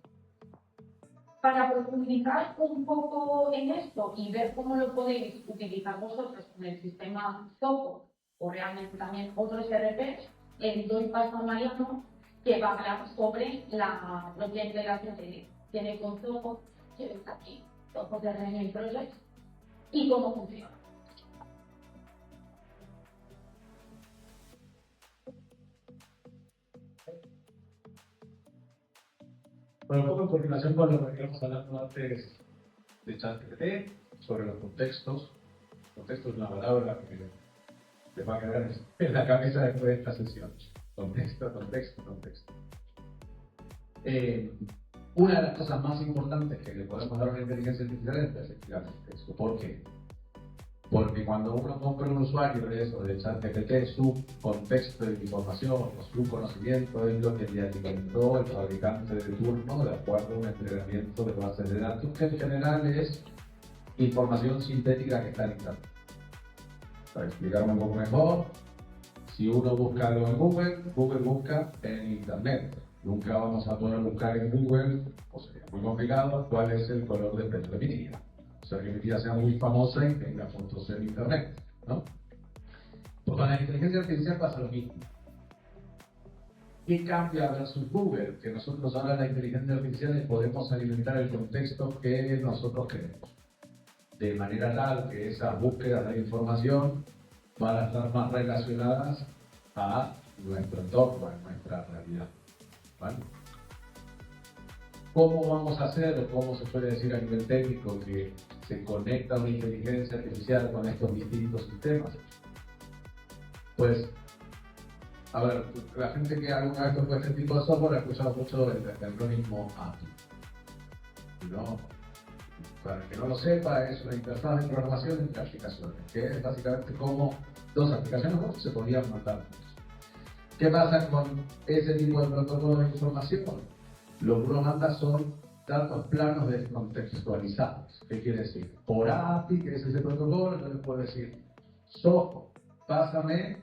B: Para profundizar un poco en esto y ver cómo lo podéis utilizar vosotros con el sistema Zoho o realmente también otros ERPs, doy paso a Mariano, que va a hablar sobre la propia integración que tiene con Zoho, que está aquí, Zoho CRM Projects, y cómo funciona.
D: Bueno, un poco en coordinación con lo que veníamos hablando antes de ChatGPT, sobre los contextos. Contexto es una palabra que les va a quedar en la cabeza después de esta sesión. Contexto, contexto, contexto. Una de las cosas más importantes que le podemos dar a la inteligencia artificial es efectivamente eso. ¿Por qué? Porque cuando uno compra un usuario de eso, de ChatGPT, su contexto de información o su conocimiento es lo que le alimentó el fabricante de turno de acuerdo a un entrenamiento de bases de datos, que en general es información sintética que está en Internet. Para explicarlo un poco mejor, si uno busca algo en Google, Google busca en Internet. Nunca vamos a poder buscar en Google, o sería muy complicado, cuál es el color del pelo de mi tía. O sea, que mi tía sea muy famosa y tenga fotos en Internet, ¿no? Pues con la inteligencia artificial pasa lo mismo. ¿Qué cambia versus Google? Que nosotros ahora en la inteligencia artificial podemos alimentar el contexto que nosotros queremos. De manera tal que esas búsquedas de información van a estar más relacionadas a nuestro entorno, a nuestra realidad, ¿vale? ¿Cómo vamos a hacer, o cómo se suele decir a nivel técnico, que se conecta una inteligencia artificial con estos distintos sistemas? Pues, a ver, la gente que alguna vez tocó este tipo de software ha escuchado mucho el acrónimo API, ¿no? Para el que no lo sepa, es una interfaz de programación entre aplicaciones, que es básicamente como dos aplicaciones se podían montar. ¿Qué pasa con ese tipo de protocolo de información? Lo que uno manda son datos planos descontextualizados. ¿Qué quiere decir? Por API, que es ese protocolo, yo le puedo decir, Zoho, pásame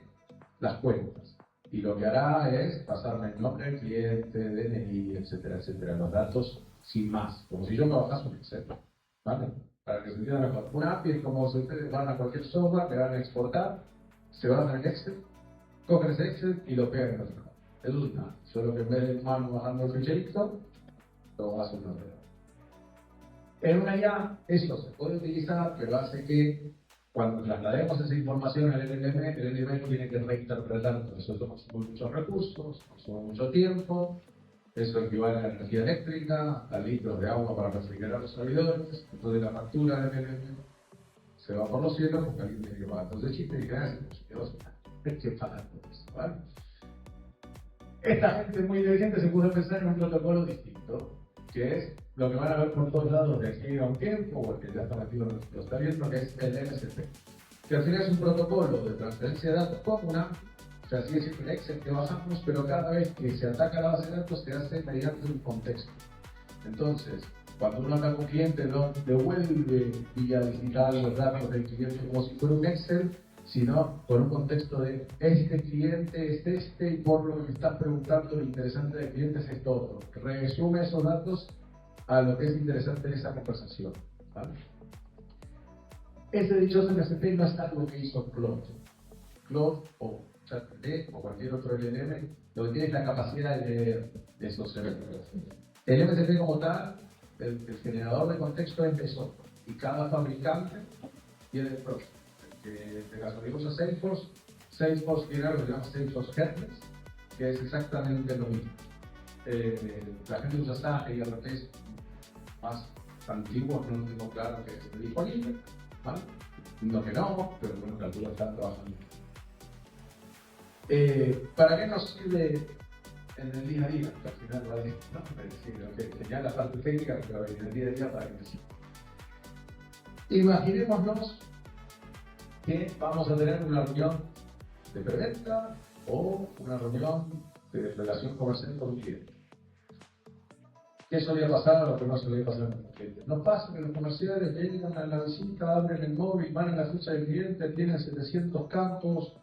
D: las cuentas. Y lo que hará es pasarme el nombre del cliente, DNI, etcétera, etcétera, los datos sin más, como si yo me bajase un Excel, ¿vale? Para que se entienda mejor. Una API es como si ustedes van a cualquier software, le van a exportar, se van a Excel, cogen ese Excel y lo pegan en otro lado. Eso es nada, solo que en vez de mano bajando el ficherito, lo hace un ordenador. En una IA eso se puede utilizar, pero hace que cuando traslademos esa información al LLM, el LLM tiene que reinterpretar, porque eso consume muchos recursos, consume mucho tiempo, eso equivale a la energía eléctrica, a litros de agua para refrigerar los servidores, entonces la factura del LLM se va por los cielos porque alguien tiene que pagar. Entonces chiste y gracias, hay que pagar por eso, ¿vale? Esta gente muy inteligente se puso a pensar en un protocolo distinto, que es lo que van a ver por todos lados de aquí a un tiempo, o el que ya está metido lo está viendo, que es el MSP, que al final es un protocolo de transferencia de datos como una, o sea, así es el Excel que bajamos, pero cada vez que se ataca la base de datos se hace mediante un contexto. Entonces, cuando uno habla con un cliente, no devuelve vía digital los datos del cliente como si fuera un Excel, sino con un contexto de este cliente es este, y por lo que me estás preguntando, lo interesante del cliente es esto otro. Resume esos datos a lo que es interesante de esa conversación, ¿vale? Ese dichoso MSP no es algo que hizo Claude. Claude o ChatGPT o cualquier otro LLM, lo que tiene es la capacidad de leer esos elementos. El MSP como tal, el generador de contexto empezó, y cada fabricante tiene el propio. En este caso digo a Salesforce. Salesforce tiene algo que se llama Salesforce Headless, que es exactamente lo mismo. La gente usa SAP y ERPs más antiguos, no lo tengo claro que esté disponible, ¿vale? No que no, pero bueno, calculo que están trabajando. ¿Para qué nos sirve en el día a día? Que al final va a decir, ¿no? Es decir, lo que señala la parte técnica, pero en el día a día para qué nos sirve. Imaginémonos que vamos a tener una reunión de preventa o una reunión de relación comercial con un cliente. ¿Qué solía pasar o lo que no solía pasar con los clientes? Nos pasa que los comerciales llegan a la visita, abren el móvil, van a la ficha del cliente, tienen 700 campos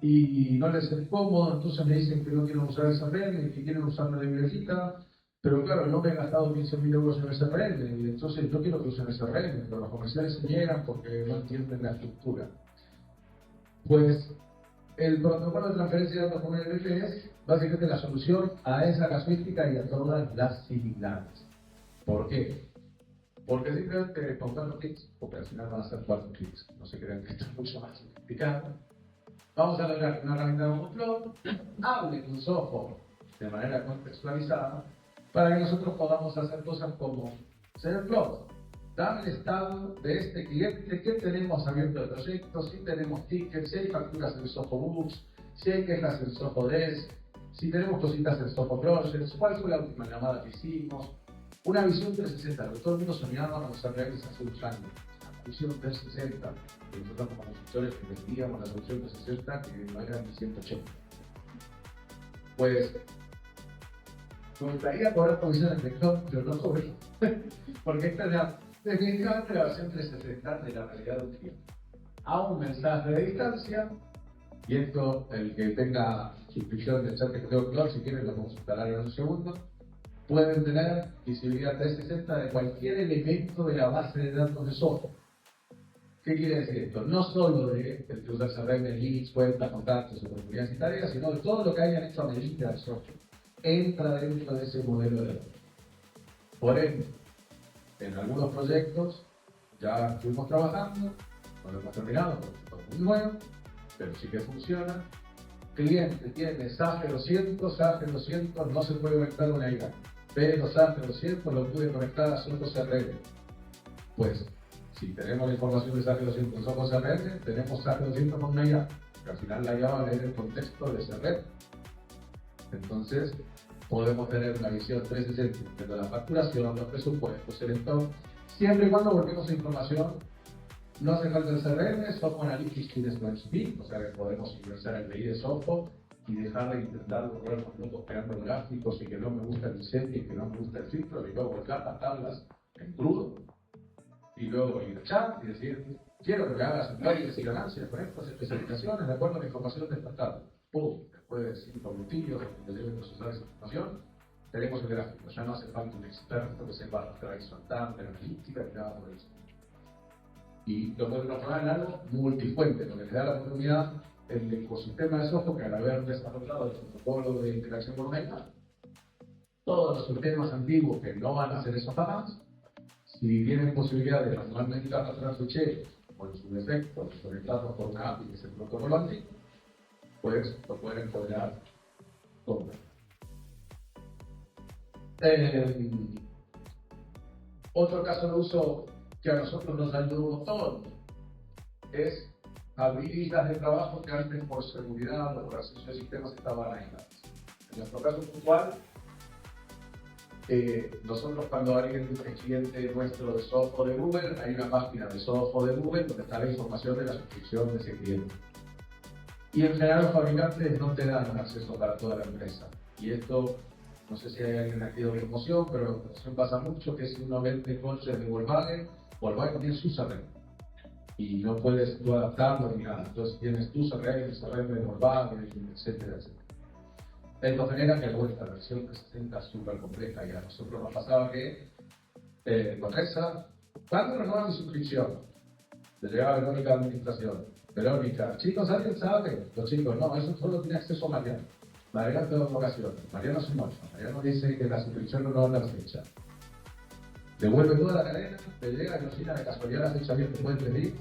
D: y no les es cómodo, entonces me dicen que no quieren usar el CRM y que quieren usar la libreta, pero claro, no me he gastado 15.000 euros en el CRM y entonces yo quiero que usen el CRM, pero los comerciales se niegan porque no entienden la estructura. Pues el protocolo de transferencia de datos con el NLP es básicamente la solución a esa casuística y a todas las similares. ¿Por qué? Porque simplemente con 4 clics, porque al final van a ser 4 clics, no se crean que esto es mucho más sofisticado. Vamos a lograr una herramienta como Plot hable con Soho de manera contextualizada para que nosotros podamos hacer cosas como: señor Plot, dame el estado de este cliente, qué tenemos abierto de proyectos, si tenemos tickets, si hay facturas en Soho Books, si hay quejas en Soho Desk, si tenemos cositas en Soho Projects, cuál fue la última llamada que hicimos. Una visión 360, lo que todo el mundo soñaba con los CRMs hace unos años. La visión 360, que nosotros como consultores vendíamos la solución 360 que no eran 180. Pues me gustaría poder provisionar el cloud, pero no sobre porque esta es definitivamente la versión 360 de la realidad de un cliente. A un mensaje de distancia, y esto, el que tenga suscripción del chat que tengo Cloud, si quieren lo vamos a instalar en un segundo, pueden tener visibilidad 360 de cualquier elemento de la base de datos de Soho. ¿Qué quiere decir esto? No solo de el que usa CRM, leads, cuentas, contactos, oportunidades y tareas, sino de todo lo que hayan hecho a medida de Soho. Entra dentro de ese modelo de datos. Por ende, en algunos proyectos ya estuvimos trabajando, no lo hemos terminado porque es muy nuevo, pero sí que funciona. Cliente tiene SAP 200, SAP 200 no se puede conectar a una IA, pero SAP 200 lo pude conectar a Soho CRM. Pues, si tenemos la información de SAP 200 en Soho CRM, tenemos SAP 200 con una IA, que al final la IA va a leer el contexto de CRM. Entonces, podemos tener una visión 360 de la facturación, los presupuestos, el stock, siempre y cuando volvemos a información. No hace falta el CRM, Soho Analytics tiene su speed, o sea que podemos ingresar el BI de Soho y dejar de intentar correr los minutos creando gráficos y que no me gusta el diseño y que no me gusta el filtro, y luego volcar las tablas en crudo, y luego ir al chat y decir: quiero que me hagas enlaces y ganancias con estas especificaciones de acuerdo a la información de esta tabla. ¡Pum! Después de 5 minutillos que deben procesar esa información, tenemos el gráfico. Ya no hace falta un experto que sepa arrastrar exaltante, analítica y nada por eso. Y lo podemos transformar en algo multifuente, lo que le da la oportunidad el ecosistema de Soho, que al haber desarrollado el protocolo de interacción con Meta, todos los sistemas antiguos que no van a hacer eso jamás, si tienen posibilidad de manualmente arrastrar ficheros o en su defecto conectarlos por una API que es el protocolo antiguo, pues lo pueden empoderar todo. Otro caso de uso que a nosotros nos ayudó un montón es abrir islas de trabajo que antes por seguridad o por acceso de sistemas estaban aisladas. En nuestro caso puntual, nosotros cuando alguien es cliente nuestro de Soho de Google, hay una página de Soho de Google donde está la información de la suscripción de ese cliente. Y en general los fabricantes no te dan un acceso para toda la empresa. Y esto, no sé si hay alguien aquí de automoción, pero en automoción pasa mucho que si uno vende coches de Volkswagen tiene su CRM. Y no puedes tú adaptarlo ni nada. Entonces tienes tu CRM, el CRM de Volkswagen, etcétera, etcétera. Esto genera que luego esta versión 360 es súper compleja y a nosotros nos pasaba que con esa, ¿cuándo renueva mi suscripción? Le llegaba Verónica de Administración. Verónica, chicos, ¿alguien sabe? Los chicos, no, eso solo tiene acceso Mariano. Mariano está en vacaciones. Mariano se mocha. Mariano dice que la suscripción no va a dar fecha. Devuelve toda la cadena, te llega, no llega de casualidad la fecha bien que pueden pedir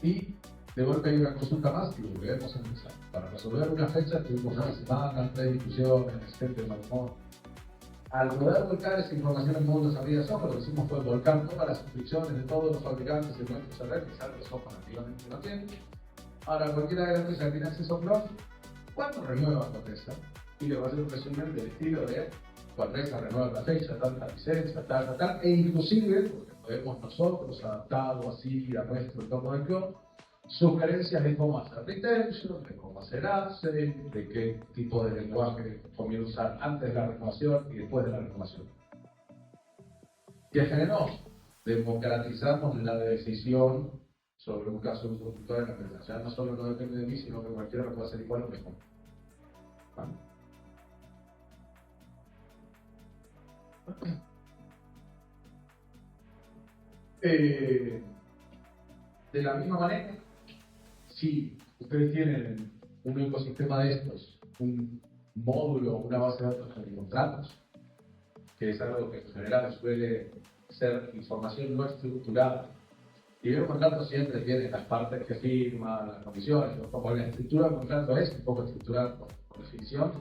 D: y de golpe hay una consulta más y volvemos a empezar. Para resolver una fecha tuvimos una semana, 3 discusiones, gente de mal humor. Al poder volcar esa información en módulos arriba de Soho, lo que hicimos fue volcar todas las suscripciones de todos los fabricantes en nuestro CRM, que salvo Soho nativamente no tiene. Ahora cualquiera de las empresas que tiene acceso a Cloud, ¿cuándo renueva Contesta? Y le va a hacer un resumen del estilo de Contesta renueva la fecha, tanta licencia, tal, e inclusive, porque hemos nosotros adaptado así a nuestro entorno de cloud, sugerencias de cómo hacer retention, de cómo hacer upsell, de qué tipo de lenguaje conviene usar antes de la renovación y después de la renovación. ¿Qué generó? Democratizamos la decisión sobre un caso de uso puntual en la empresa. Ya no solo no depende de mí, sino que cualquiera lo puede hacer igual o mejor. ¿Vale? De la misma manera, si ustedes tienen un ecosistema de estos, un módulo, una base de datos de contratos, que es algo que en general suele ser información no estructurada, y el contrato siempre tiene las partes que firma, las condiciones, como la estructura del contrato es un poco estructurada por definición.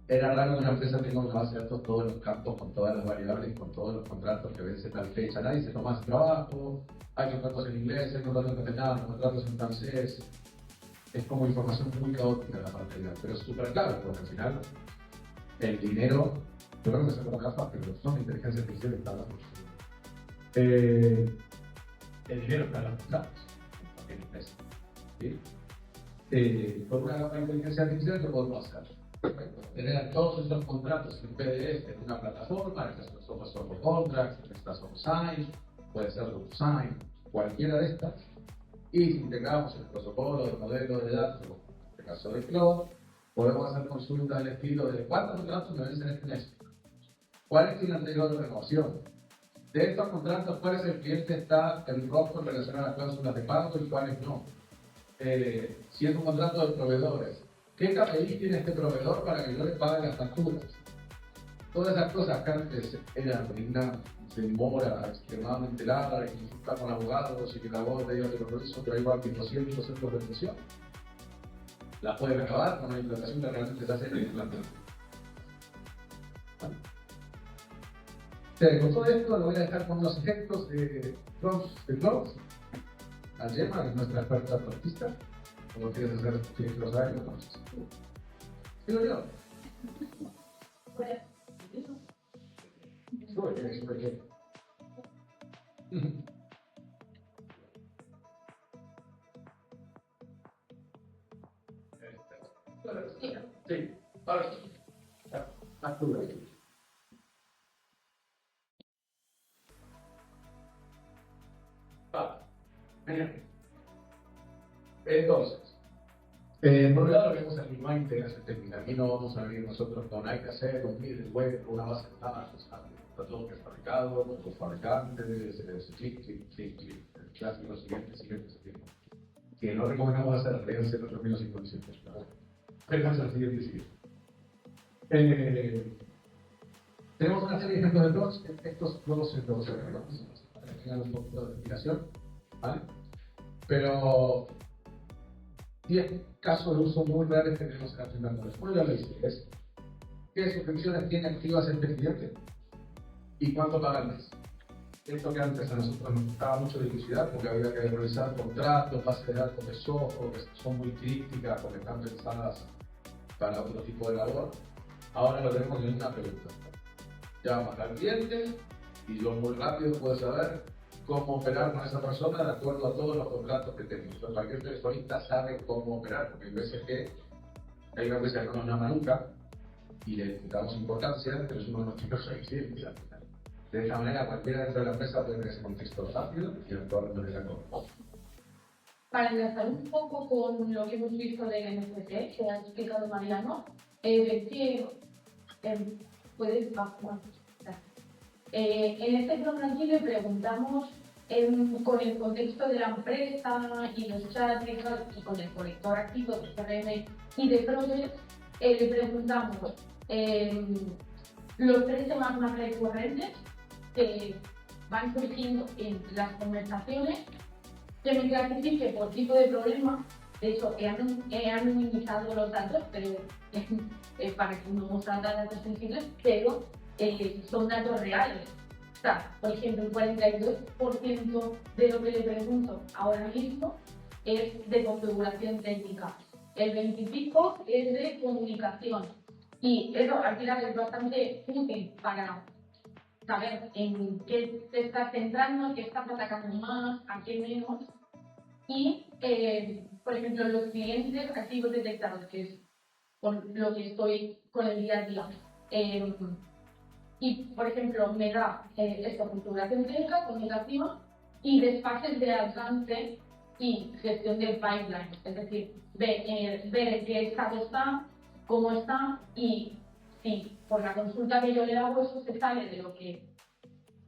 D: Era raro que una empresa tenga una base de datos todos los campos, con todas las variables, con todos los contratos que vencen tal fecha. Nadie se toma ese trabajo, hay contratos en inglés, hay contratos en catalán, contratos en francés. Es como información muy caótica la parte legal, pero es súper clave, porque al final el dinero, yo creo que se con gafas, pero son inteligencia artificial que está hablando. El dinero está en los contratos, en empresa. ¿Sí? Con una capa de inteligencia artificial, ¿qué podemos hacer? Tener todos esos contratos en PDF en una plataforma, en este caso son contracts, en esta son sign, puede ser DocuSign, cualquiera de estas, y si integramos el protocolo de modelo de datos, en este caso de Cloud, podemos hacer consultas del estilo de cuántos contratos me vencen este mes, cuál es el anterior de renovación, de estos contratos cuál es el cliente está en rojo en relación a las cláusulas de pago y cuáles no. Si es un contrato de proveedores, ¿qué KPI tiene este proveedor para que yo le pague las facturas? Todas esas cosas que antes eran una demora extremadamente larga, y consultar con abogados y que el abogado te diga que lo proceso, pero igual que 200 centros de presión, las pueden acabar con una implantación que realmente se hace en el implante. Con todo esto lo voy a dejar con unos ejemplos de Cloud. A Gemma, que es nuestra experta artista. Como quieres hacer, tienes que lo saber, ¿no? Digo yo. Súper bien. Sí, ahora sí. Actúa. Entonces, por un lado vemos aquí no hay integración técnica. Aquí no vamos a venir nosotros con hay que hacer un middleware, una base de datos, está todo prefabricado, los fabricantes, clic, clásico siguiente. Que no recomendamos hacer, léanse los 2500. Déjense al siguiente. Tenemos una serie de ejemplos de blogs, estos blogs se los para que tengan un poquito de explicación, ¿vale? Pero 10 casos de uso muy reales que tenemos en la primera. Uno ya lo hice, es ¿qué suscripciones tiene activas este cliente? ¿Y cuánto paga al mes? Esto que antes a nosotros nos costaba mucho dificultad porque había que realizar contratos, bases de datos de software que son muy críticas porque están pensadas para otro tipo de labor. Ahora lo tenemos en una pregunta. Llamas al cliente y yo muy rápido puedo saber cómo operar con esa persona de acuerdo a todos los contratos que tenemos. Entonces, cualquier telefonista sabe cómo operar, porque hay veces que hay una empresa que no nos llama nunca y le damos importancia, pero es uno de nuestros clientes. De esta manera, cualquiera dentro de la empresa puede tener ese contexto rápido y actuar de manera correcta.
B: Para enlazar un poco con lo que hemos visto de NFT, que ha explicado Mariano, es que puedes en este programa aquí le preguntamos con el contexto de la empresa y los chats y con el conector activo de CRM y de Project, le preguntamos los 3 temas más recurrentes que van surgiendo en las conversaciones, que me clasifique por tipo de problema. De hecho, he anonimizado los datos, pero para que no mostrar datos sensibles, pero son datos reales. O sea, por ejemplo, el 42% de lo que le pregunto ahora mismo es de configuración técnica, el 25% es de comunicación. Y eso al final es bastante útil para saber en qué te estás centrando, qué estás atacando más, a qué menos. Y, por ejemplo, los clientes activos detectados, que es con lo que estoy con el día a día. Y, por ejemplo, me da esta configuración técnica, comunicación y desfases de alcance y gestión del pipeline. Es decir, ver en qué estado está, cómo está y si por la consulta que yo le hago eso se sale de lo que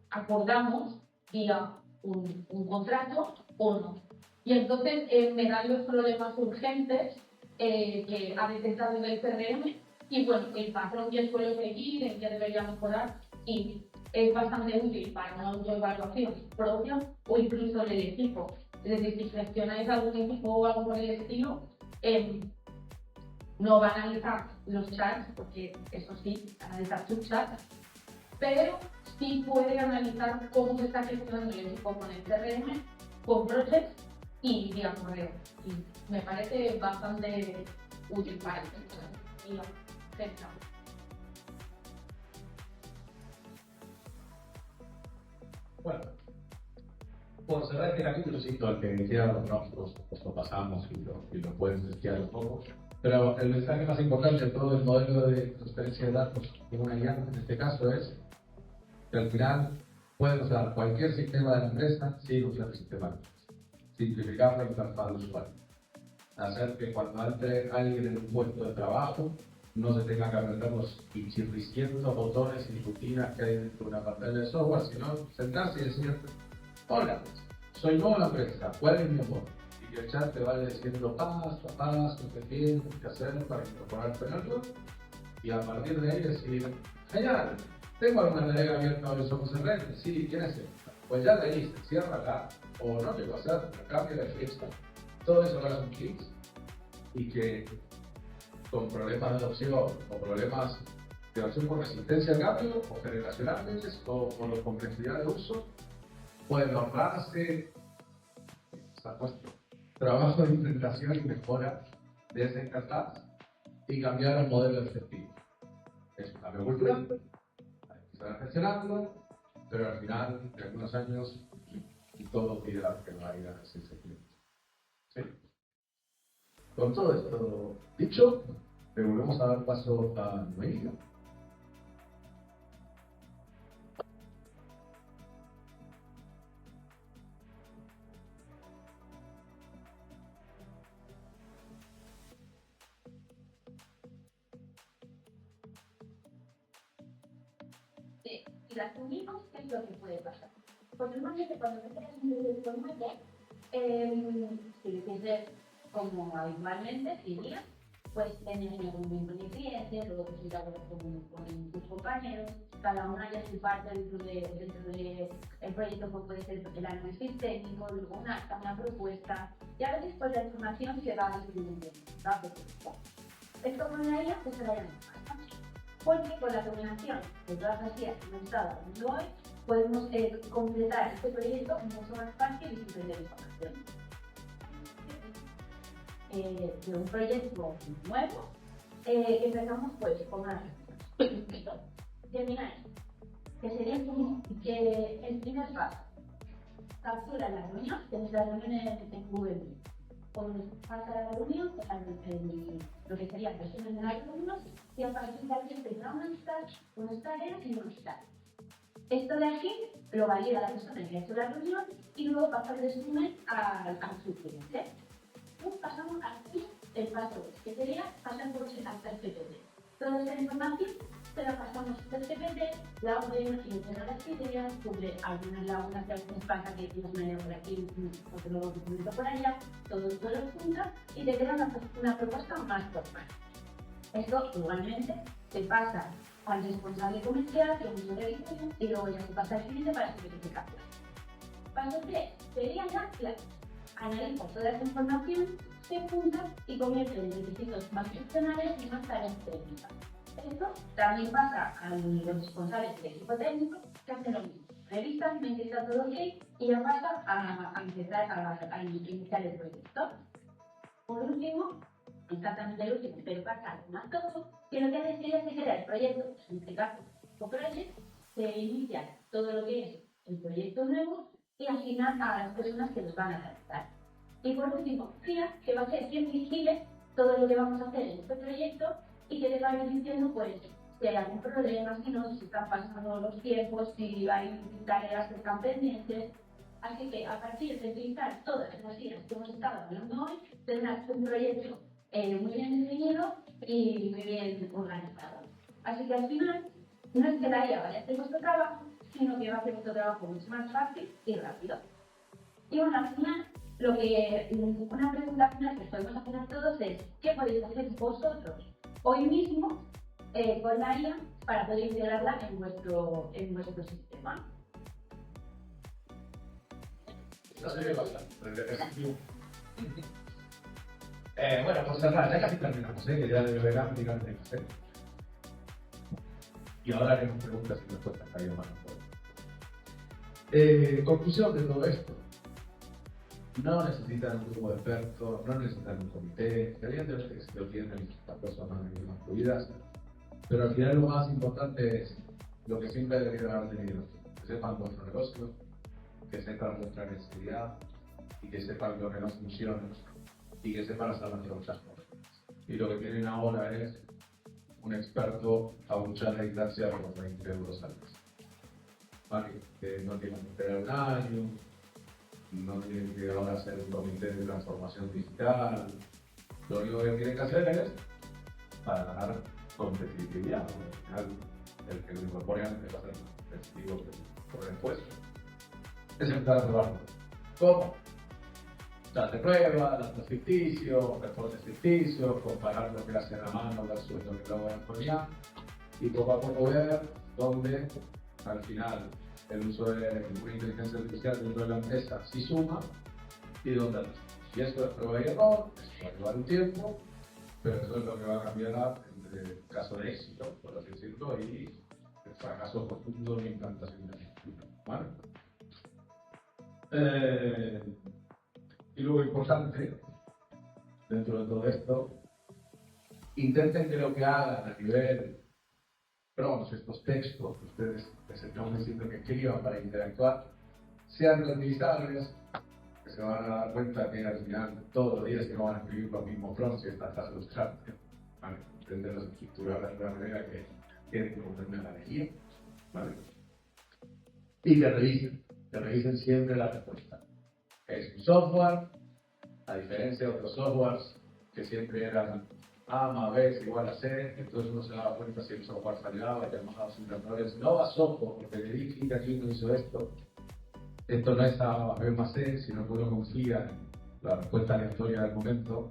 B: acordamos vía un contrato o no. Y entonces me dan los problemas urgentes que ha detectado el CRM y bueno, el patrón que suelo seguir, en que debería mejorar y es bastante útil para una autoevaluación propia o incluso del equipo. Es decir, si gestionáis algún equipo o algo por el estilo, no va a analizar los chats, porque eso sí, analizar tus chats, pero sí puede analizar cómo se está gestionando el equipo con el CRM, con projects y vía correo. Y me parece bastante útil para el sector.
D: Bueno, por cerrar este capítulo, sí, todo el que quiera los nosotros lo pasamos y lo pueden testear un poco. Pero el mensaje más importante de todo el modelo de transferencia de datos en una IA, en este caso, es que al final pueden usar cualquier sistema de la empresa sin usar el sistema de la empresa. Simplificar la interfaz del usuario. Hacer que cuando entre alguien en un puesto de trabajo no se tenga que aprender los chirricientos botones y rutinas que hay dentro de una pantalla de software, sino sentarse y decir: hola, soy nuevo en la empresa, ¿cuál es mi amor? Y que el chat te vaya diciendo paso a paso qué tienes que hacer para incorporarte en algo. Y a partir de ahí decir: genial, tengo alguna tarea abierta de Somos en Red. Sí, ¿quién es esta? Pues ya le dice, cierra acá, o no te va a hacer, cambia de fiesta. Todo eso ahora son clics. Y que con problemas de adopción o problemas de adopción por resistencia al cambio, o generacionalmente, o por complejidad de uso, pueden ahorrarse trabajo de implementación y mejora de esa interfaz y cambiar el modelo efectivo. Es un cambio cultural, hay que estar gestionando, pero al final, de algunos años, todo pide que no haya ese cliente. ¿Sí? Con todo esto dicho, le volvemos a dar paso a Noelia.
C: Si las unimos, ¿qué es lo que puede pasar? Pues normalmente cuando te creas un proyecto nuevo, si lo quieres como habitualmente, diría, pues tienes un movimiento de clientes, luego te sientas con tus compañeros, cada uno haya su parte dentro del proyecto, pues puede ser el análisis técnico, luego una propuesta, y a veces pues la información se va distribuyendo. Esto con la IA pues se vaya más. Porque con la combinación de todas las ideas que hemos estado hablando hoy, podemos completar este proyecto mucho más fácil y sin perder información. De un proyecto nuevo, empezamos pues con una Gemini, que sería como que el primer paso, captura la reunión, tenéis la reunión en Google Meet. Cuando pasa la reunión, lo que sería el resumen de la reunión, y a partir de aquí tendrá unas tareas y unos tareas. Esto de aquí lo valida la persona que ha hecho la reunión y luego pasa el resumen a su cliente. Luego pasamos aquí el paso 2, que sería pasar por hasta el GPT. Toda esta información se la pasamos al GPT, la ordena y ordena las ideas, cubre algunas lagunas que a veces pasa que tienes una idea por aquí, otro documento por allá, todo lo junta y te queda una propuesta más formal. Esto igualmente se pasa al responsable comercial, que es un revisión, y luego ya se pasa al cliente para su verificación. Paso 3 sería ya claro. Analiza toda esa información, se junta y convierte en requisitos más funcionales y más tareas técnicas. Esto también pasa a los responsables del equipo técnico, que hacen lo mismo. Revisan, ven que está todo ok y ya pasa a empezar a iniciar el proyecto. Por último, exactamente el último, pero pasa más todo, que lo que hace sería que crea el proyecto, en este caso, o project, se inicia todo lo que es el proyecto nuevo y asignan a las personas que los van a realizar. Y por último, CIA, que va a ser quien vigile todo lo que vamos a hacer en este proyecto y que le va a ir diciendo pues si hay algún problema, si no, si están pasando los tiempos, si hay tareas que están pendientes. Así que a partir de utilizar todas las ideas que hemos estado hablando hoy, tendrás un proyecto muy bien definido y muy bien organizado. Así que al final, no es que la IA vaya a hacer nuestro trabajo, sino que va a hacer nuestro trabajo mucho más fácil y rápido. Y bueno, al final, una pregunta final que podemos hacer a todos es: ¿qué podéis hacer vosotros hoy mismo con la IA para poder integrarla en vuestro sistema?
D: Bueno, por cerrar, ya casi terminamos, que ya de verán tirar de café. Y ahora haremos preguntas y respuestas que hay más. Conclusión de todo esto. No necesitan un grupo de expertos, no necesitan un comité, evidentemente que se lo tienen las personas más fluidas, pero al final lo más importante es lo que siempre deberían haber tenido: que sepan vuestro negocio, que sepan vuestra necesidad y que sepan lo que no funciona y que sepan hacer las cosas. Y lo que tienen ahora es un experto a mucha distancia por 20 euros al mes. Vale, que no tienen que esperar un año, no tienen que ahora hacer un comité de transformación digital. Lo único que tienen que hacer es, para ganar competitividad, al final el que lo incorpore antes va a ser competitivo por después, es entrar a probarlo. ¿Cómo? Dar de prueba, datos ficticios, reportes ficticios, comparar lo que hacen a mano versus lo que logran con IA, y poco a poco ver dónde al final el uso de una inteligencia artificial dentro de la empresa sí suma y dónde no. Y esto es prueba y error, esto va a llevar un tiempo, pero eso es lo que va a cambiar entre el caso de éxito, por así decirlo, y el fracaso profundo en implantación de la. ¿Vale? Y luego importante, dentro de todo esto, intenten que lo que hagan a nivel prompts, estos textos que ustedes les estamos diciendo que escriban para interactuar, sean reutilizables, que se van a dar cuenta que al final todos los días que no van a escribir los mismos prompts y estas tasas de usar, ¿vale? Entenderlos, estructurarlas de una manera que queden como una energía, ¿vale? Y que revisen siempre la respuesta. Es un software, a diferencia de otros softwares que siempre eran A más B es igual a C, entonces uno se daba cuenta si el software fallaba y llamaba a sus errores. No va software, porque le di clic aquí y no hizo esto. Esto no es A más B más C, sino que uno confía en la respuesta aleatoria del momento.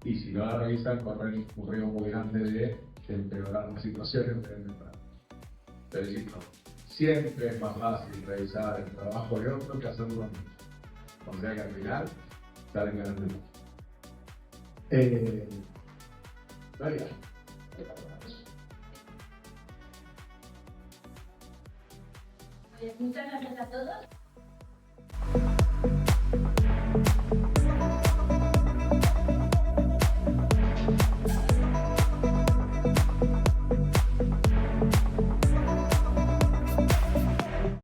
D: Y si no la revisan, corren un riesgo muy grande de empeorar la situación en vez de mejorar. Pero insisto, siempre es más fácil revisar el trabajo de otro que hacerlo mismo. O sea que al final salen ganando más.
C: Muchas gracias a todos.